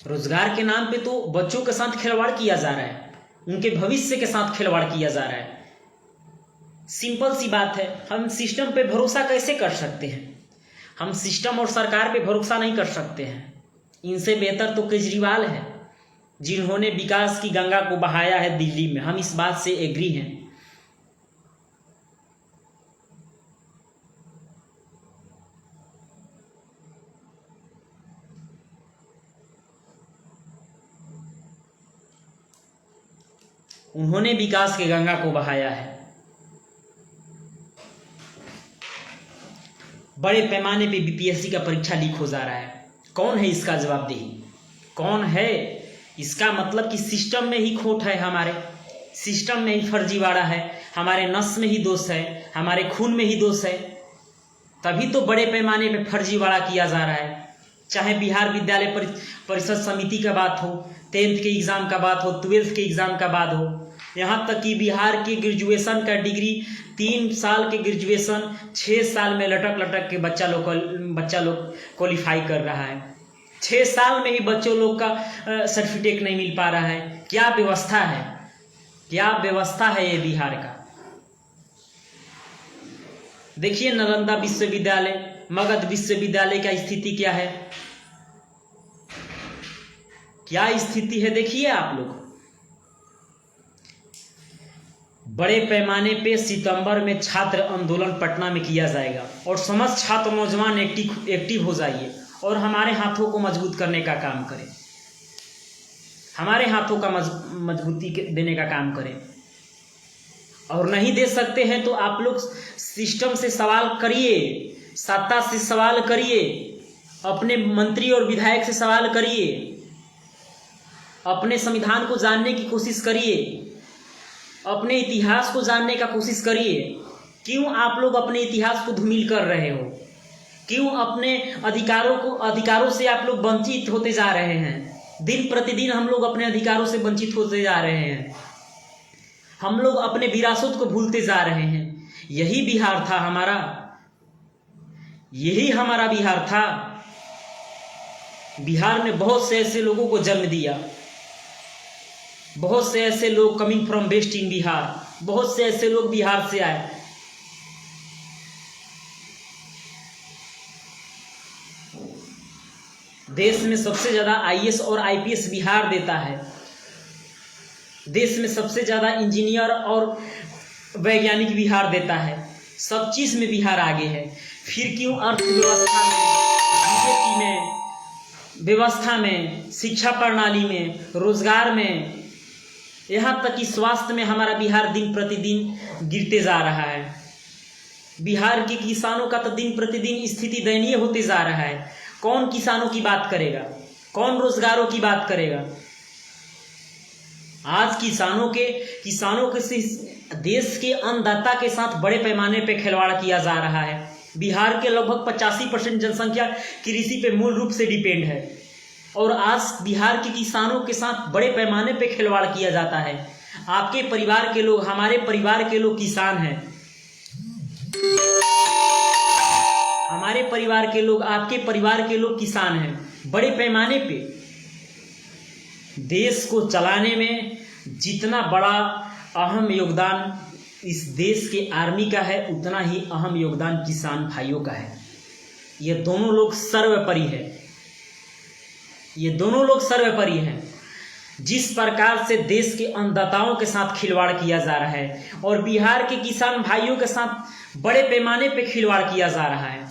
रोजगार के नाम पे तो बच्चों के साथ खिलवाड़ किया जा रहा है, उनके भविष्य के साथ खिलवाड़ किया जा रहा है। सिंपल सी बात है, हम सिस्टम पे भरोसा कैसे कर सकते हैं? हम सिस्टम और सरकार पे भरोसा नहीं कर सकते हैं। इनसे बेहतर तो केजरीवाल है, जिन्होंने विकास की गंगा को बहाया है दिल्ली में। हम इस बात से एग्री हैं। उन्होंने विकास की गंगा को बहाया है। बड़े पैमाने पे बीपीएससी का परीक्षा लीक हो जा रहा है। कौन है इसका जवाबदेही? कौन है? इसका मतलब कि सिस्टम में ही खोट है, हमारे सिस्टम में ही फर्जीवाड़ा है, हमारे नस में ही दोष है, हमारे खून में ही दोष है। तभी तो बड़े पैमाने पे फर्जीवाड़ा किया जा रहा है। चाहे बिहार विद्यालय परिषद समिति का बात हो, 10th के एग्ज़ाम का बात हो, 12th के एग्ज़ाम का बात हो, यहाँ तक कि बिहार की ग्रेजुएशन का डिग्री 3 साल के ग्रेजुएशन 6 साल में लटक के बच्चा लोग क्वालिफाई कर रहा है। 6 साल में ही बच्चों लोग का सर्टिफिकेट नहीं मिल पा रहा है। क्या व्यवस्था है? क्या व्यवस्था है ये बिहार का? देखिए नालंदा विश्वविद्यालय, मगध विश्वविद्यालय का स्थिति क्या है, क्या स्थिति है देखिए आप लोग। बड़े पैमाने पे सितंबर में छात्र आंदोलन पटना में किया जाएगा और समस्त छात्र नौजवान एक्टिव हो जाइए और हमारे हाथों को मजबूत करने का काम करें, हमारे हाथों का मजबूती देने का काम करें। और नहीं दे सकते हैं तो आप लोग सिस्टम से सवाल करिए, सत्ता से सवाल करिए, अपने मंत्री और विधायक से सवाल करिए, अपने संविधान को जानने की कोशिश करिए, अपने इतिहास को जानने का कोशिश करिए। क्यों आप लोग अपने इतिहास को धूमिल कर रहे हो? क्यों अपने अधिकारों से आप लोग वंचित होते जा रहे हैं? दिन प्रतिदिन हम लोग अपने अधिकारों से वंचित होते जा रहे हैं, हम लोग अपने विरासत को भूलते जा रहे हैं। यही बिहार था हमारा, यही हमारा बिहार था। बिहार ने बहुत से ऐसे लोगों को जन्म दिया, बहुत से ऐसे लोग कमिंग फ्रॉम वेस्ट इन बिहार, बहुत से ऐसे लोग बिहार से आए। देश में सबसे ज़्यादा आईएएस और आईपीएस बिहार देता है। देश में सबसे ज़्यादा इंजीनियर और वैज्ञानिक बिहार देता है। सब चीज़ में बिहार आगे है। फिर क्यों अर्थव्यवस्था में, बीजेपी में, व्यवस्था में, शिक्षा प्रणाली में, रोजगार में, यहाँ तक कि स्वास्थ्य में हमारा बिहार दिन प्रतिदिन गिरते जा रहा है। बिहार के किसानों का तो दिन प्रतिदिन स्थिति दयनीय होते जा रहा है। कौन किसानों की बात करेगा, कौन रोजगारों की बात करेगा? आज किसानों के देश के अन्नदाता के साथ बड़े पैमाने पे खिलवाड़ किया जा रहा है। बिहार के लगभग 85% जनसंख्या कृषि पे मूल रूप से डिपेंड है, और आज बिहार के किसानों के साथ बड़े पैमाने पे खिलवाड़ किया जाता है। आपके परिवार के लोग, हमारे परिवार के लोग किसान हैं, हमारे परिवार के लोग, आपके परिवार के लोग किसान हैं। बड़े पैमाने पे देश को चलाने में जितना बड़ा अहम योगदान इस देश के आर्मी का है, उतना ही अहम योगदान किसान भाइयों का है। ये दोनों लोग सर्वोपरि है, ये दोनों लोग सर्वोपरि हैं। जिस प्रकार से देश के अन्नदाताओं के साथ खिलवाड़ किया जा रहा है और बिहार के किसान भाइयों के साथ बड़े पैमाने पे खिलवाड़ किया जा रहा है।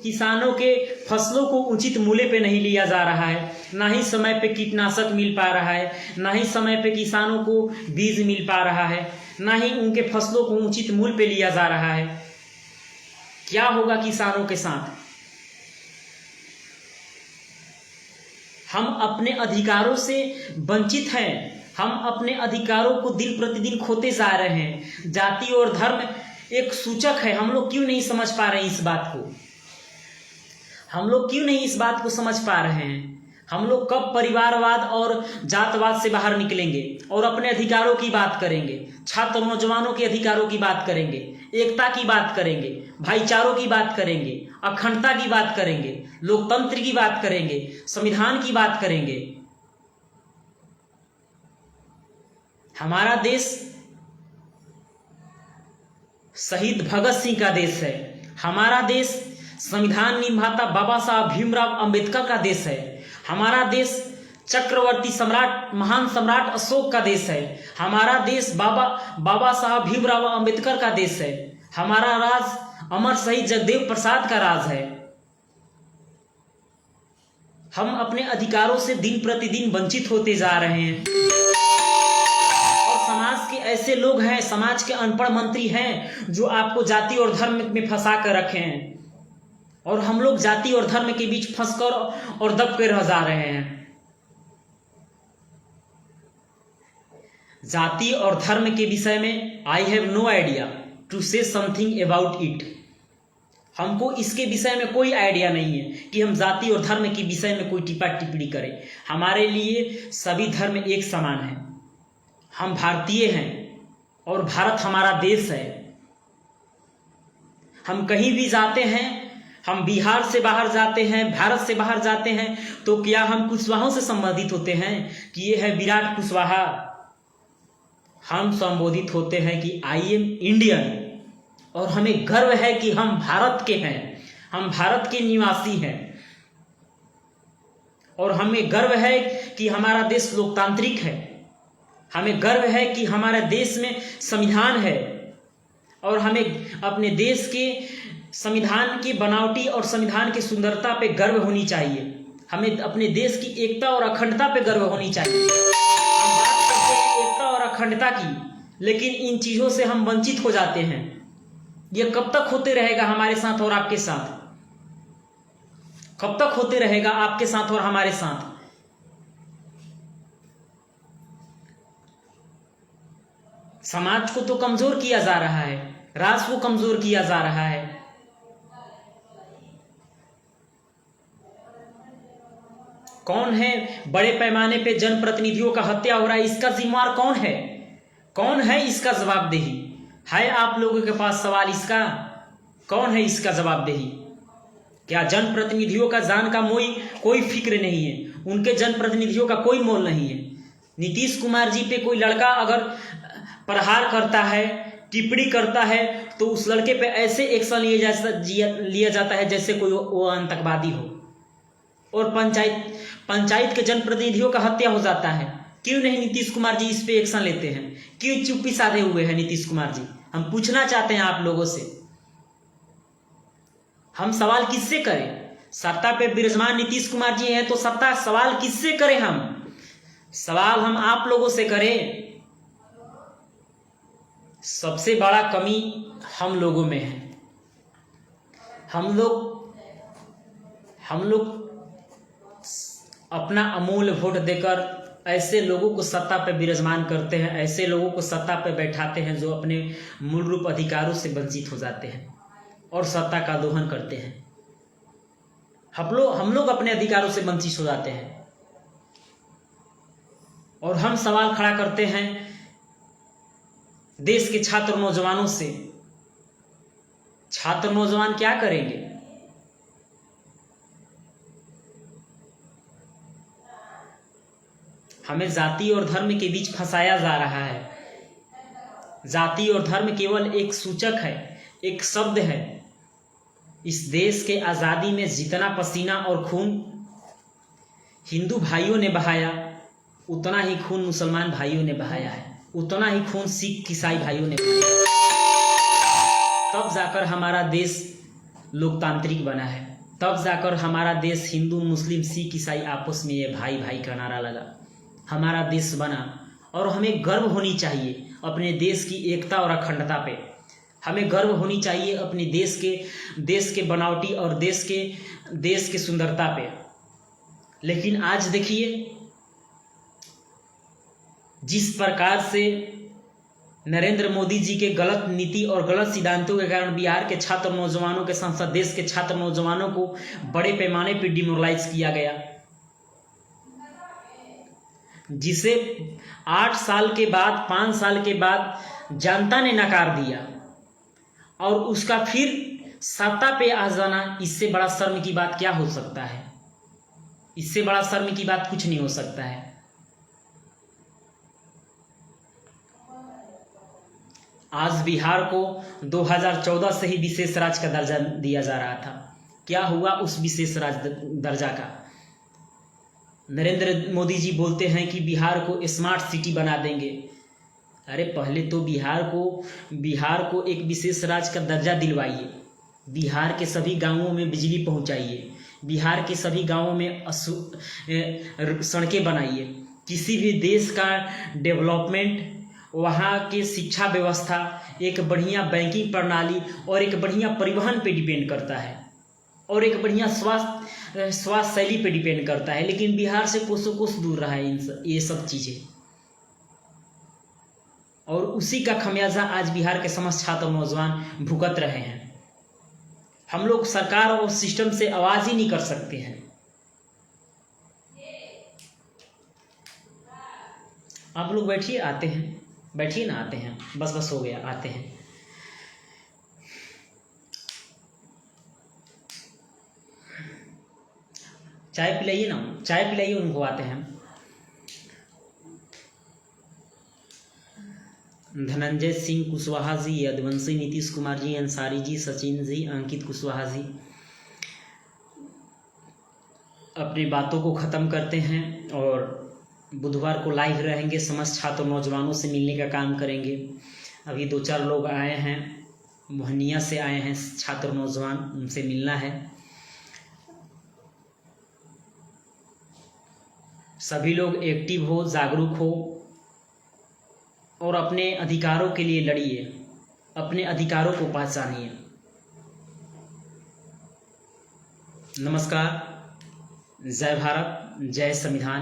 किसानों के फसलों को उचित मूल्य पे नहीं लिया जा रहा है, ना ही समय पे कीटनाशक मिल पा रहा है, ना ही समय पे किसानों को बीज मिल पा रहा है, ना ही उनके फसलों को उचित मूल्य पे लिया जा रहा है। क्या होगा किसानों के साथ? हम अपने अधिकारों से वंचित हैं, हम अपने अधिकारों को दिन प्रतिदिन खोते जा रहे हैं। जाति और धर्म एक सूचक है, हम लोग क्यों नहीं समझ पा रहे हैं इस बात को? हम लोग क्यों नहीं इस बात को समझ पा रहे हैं? हम लोग कब परिवारवाद और जातवाद से बाहर निकलेंगे और अपने अधिकारों की बात करेंगे, छात्र नौजवानों के अधिकारों की बात करेंगे, एकता की बात करेंगे, भाईचारों की बात करेंगे, अखंडता की बात करेंगे, लोकतंत्र की बात करेंगे, संविधान की बात करेंगे। हमारा देश शहीद भगत सिंह का देश है। हमारा देश संविधान निर्माता बाबा साहब भीमराव अंबेडकर का देश है। हमारा देश चक्रवर्ती सम्राट, महान सम्राट अशोक का देश है। हमारा देश बाबा साहब भीमराव अंबेडकर का देश है। हमारा राज अमर शहीद जगदेव प्रसाद का राज है। हम अपने अधिकारों से दिन प्रतिदिन वंचित होते जा रहे हैं, और समाज के ऐसे लोग हैं, समाज के अनपढ़ मंत्री हैं जो आपको जाति और धर्म में फंसा कर रखे हैं, और हम लोग जाति और धर्म के बीच फंसकर और दब के रह जा रहे हैं। जाति और धर्म के विषय में I have no idea to say something about it. हमको इसके विषय में कोई आइडिया नहीं है कि हम जाति और धर्म के विषय में कोई टिप्पा टिप्पणी करें। हमारे लिए सभी धर्म एक समान है। हम भारतीय हैं और भारत हमारा देश है। हम कहीं भी जाते हैं, हम बिहार से बाहर जाते हैं, भारत से बाहर जाते हैं, तो क्या हम कुशवाहों से संबंधित होते हैं कि ये है विराट कुशवाहा? हम संबोधित होते हैं कि आई एम इंडियन, और हमें गर्व है कि हम भारत के हैं, हम भारत के निवासी हैं, और हमें गर्व है कि हमारा देश लोकतांत्रिक है। हमें गर्व है कि हमारे देश में संविधान है, और हमें अपने देश के संविधान की बनावटी और संविधान की सुंदरता पे गर्व होनी चाहिए। हमें अपने देश की एकता और अखंडता पे गर्व होनी चाहिए। हम बात करते हैं एकता और अखंडता की, लेकिन इन चीजों से हम वंचित हो जाते हैं। ये कब तक होते रहेगा हमारे साथ और आपके साथ? कब तक होते रहेगा आपके साथ और हमारे साथ? समाज को तो कमजोर किया जा रहा है, राष्ट्र को कमजोर किया जा रहा है। कौन है बड़े पैमाने पे जनप्रतिनिधियों का हत्या हो रहा है? इसका जिम्मेवार कौन है? कौन है इसका जवाबदेही? है आप लोगों के पास सवाल इसका? कौन है इसका जवाबदेही? क्या जनप्रतिनिधियों का जान का कोई फिक्र नहीं है? उनके जनप्रतिनिधियों का कोई मोल नहीं है। नीतीश कुमार जी पे कोई लड़का अगर प्रहार करता है, टिप्पणी करता है, तो उस लड़के पे ऐसे एक्शन लिया जाता है जैसे कोई वो आतंकवादी हो। और पंचायत के जनप्रतिनिधियों का हत्या हो जाता है। क्यों नहीं नीतीश कुमार जी इस पे एक्शन लेते हैं? क्यों चुप्पी साधे हुए हैं नीतीश कुमार जी? हम पूछना चाहते हैं आप लोगों से। हम सवाल किससे करें? सत्ता पे विराजमान नीतीश कुमार जी हैं तो सवाल किससे करें? हम सवाल हम आप लोगों से करें। सबसे बड़ा कमी हम लोगों में है। हम लोग अपना अमूल्य वोट देकर ऐसे लोगों को सत्ता पर विराजमान करते हैं, ऐसे लोगों को सत्ता पर बैठाते हैं जो अपने मूल रूप अधिकारों से वंचित हो जाते हैं और सत्ता का दोहन करते हैं। हम लोग अपने अधिकारों से वंचित हो जाते हैं और हम सवाल खड़ा करते हैं देश के छात्र नौजवानों से। छात्र नौजवान क्या करेंगे? हमें जाति और धर्म के बीच फंसाया जा रहा है। जाति और धर्म केवल एक सूचक है, एक शब्द है। इस देश के आज़ादी में जितना पसीना और खून हिंदू भाइयों ने बहाया, उतना ही खून मुसलमान भाइयों ने बहाया है, उतना ही खून सिख ईसाई भाइयों ने बहाया। तब जाकर हमारा देश लोकतांत्रिक बना है, तब जाकर हमारा देश हिंदू मुस्लिम सिख ईसाई आपस में ये भाई भाई का नारा लगा, हमारा देश बना। और हमें गर्व होनी चाहिए अपने देश की एकता और अखंडता पे। हमें गर्व होनी चाहिए अपने देश के बनावटी और देश के सुंदरता पे। लेकिन आज देखिए जिस प्रकार से नरेंद्र मोदी जी के गलत नीति और गलत सिद्धांतों के कारण बिहार के छात्र नौजवानों के साथ साथ देश के छात्र नौजवानों को बड़े पैमाने पर डिमोरलाइज किया गया, जिसे 8 साल के बाद 5 साल के बाद जनता ने नकार दिया और उसका फिर सत्ता पे आ जाना, इससे बड़ा शर्म की बात क्या हो सकता है? इससे बड़ा शर्म की बात कुछ नहीं हो सकता है। आज बिहार को 2014 से ही विशेष राज्य का दर्जा दिया जा रहा था। क्या हुआ उस विशेष राज्य दर्जा का? नरेंद्र मोदी जी बोलते हैं कि बिहार को स्मार्ट सिटी बना देंगे। अरे पहले तो बिहार को एक विशेष राज्य का दर्जा दिलवाइए, बिहार के सभी गांवों में बिजली पहुंचाइए, बिहार के सभी गांवों में सड़कें बनाइए। किसी भी देश का डेवलपमेंट वहाँ की शिक्षा व्यवस्था, एक बढ़िया बैंकिंग प्रणाली और एक बढ़िया परिवहन पे डिपेंड करता है और एक बढ़िया स्वास्थ्य शैली पे डिपेंड करता है। लेकिन बिहार से कोसों कोस दूर रहा है ये सब चीज़ें, और उसी का खमियाजा आज बिहार के समस्त छात्र नौजवान भुगत रहे हैं। हम लोग सरकार और सिस्टम से आवाज ही नहीं कर सकते हैं। आप लोग बैठिए, आते हैं, बैठिए ना, आते हैं, बस हो गया, आते हैं। चाय पिलाइए ना, चाय पिलाइए उनको, आते हैं। धनंजय सिंह कुशवाहा जी, यदुवंशी, नीतीश कुमार जी, अंसारी जी, सचिन जी, अंकित कुशवाहा जी अपनी बातों को ख़त्म करते हैं और बुधवार को लाइव रहेंगे, समस्त छात्र नौजवानों से मिलने का काम करेंगे। अभी 2-4 लोग आए हैं, मोहनिया से आए हैं छात्र नौजवान, उनसे मिलना है। सभी लोग एक्टिव हो, जागरूक हो और अपने अधिकारों के लिए लड़िए, अपने अधिकारों को पहचानिए। नमस्कार, जय भारत, जय संविधान।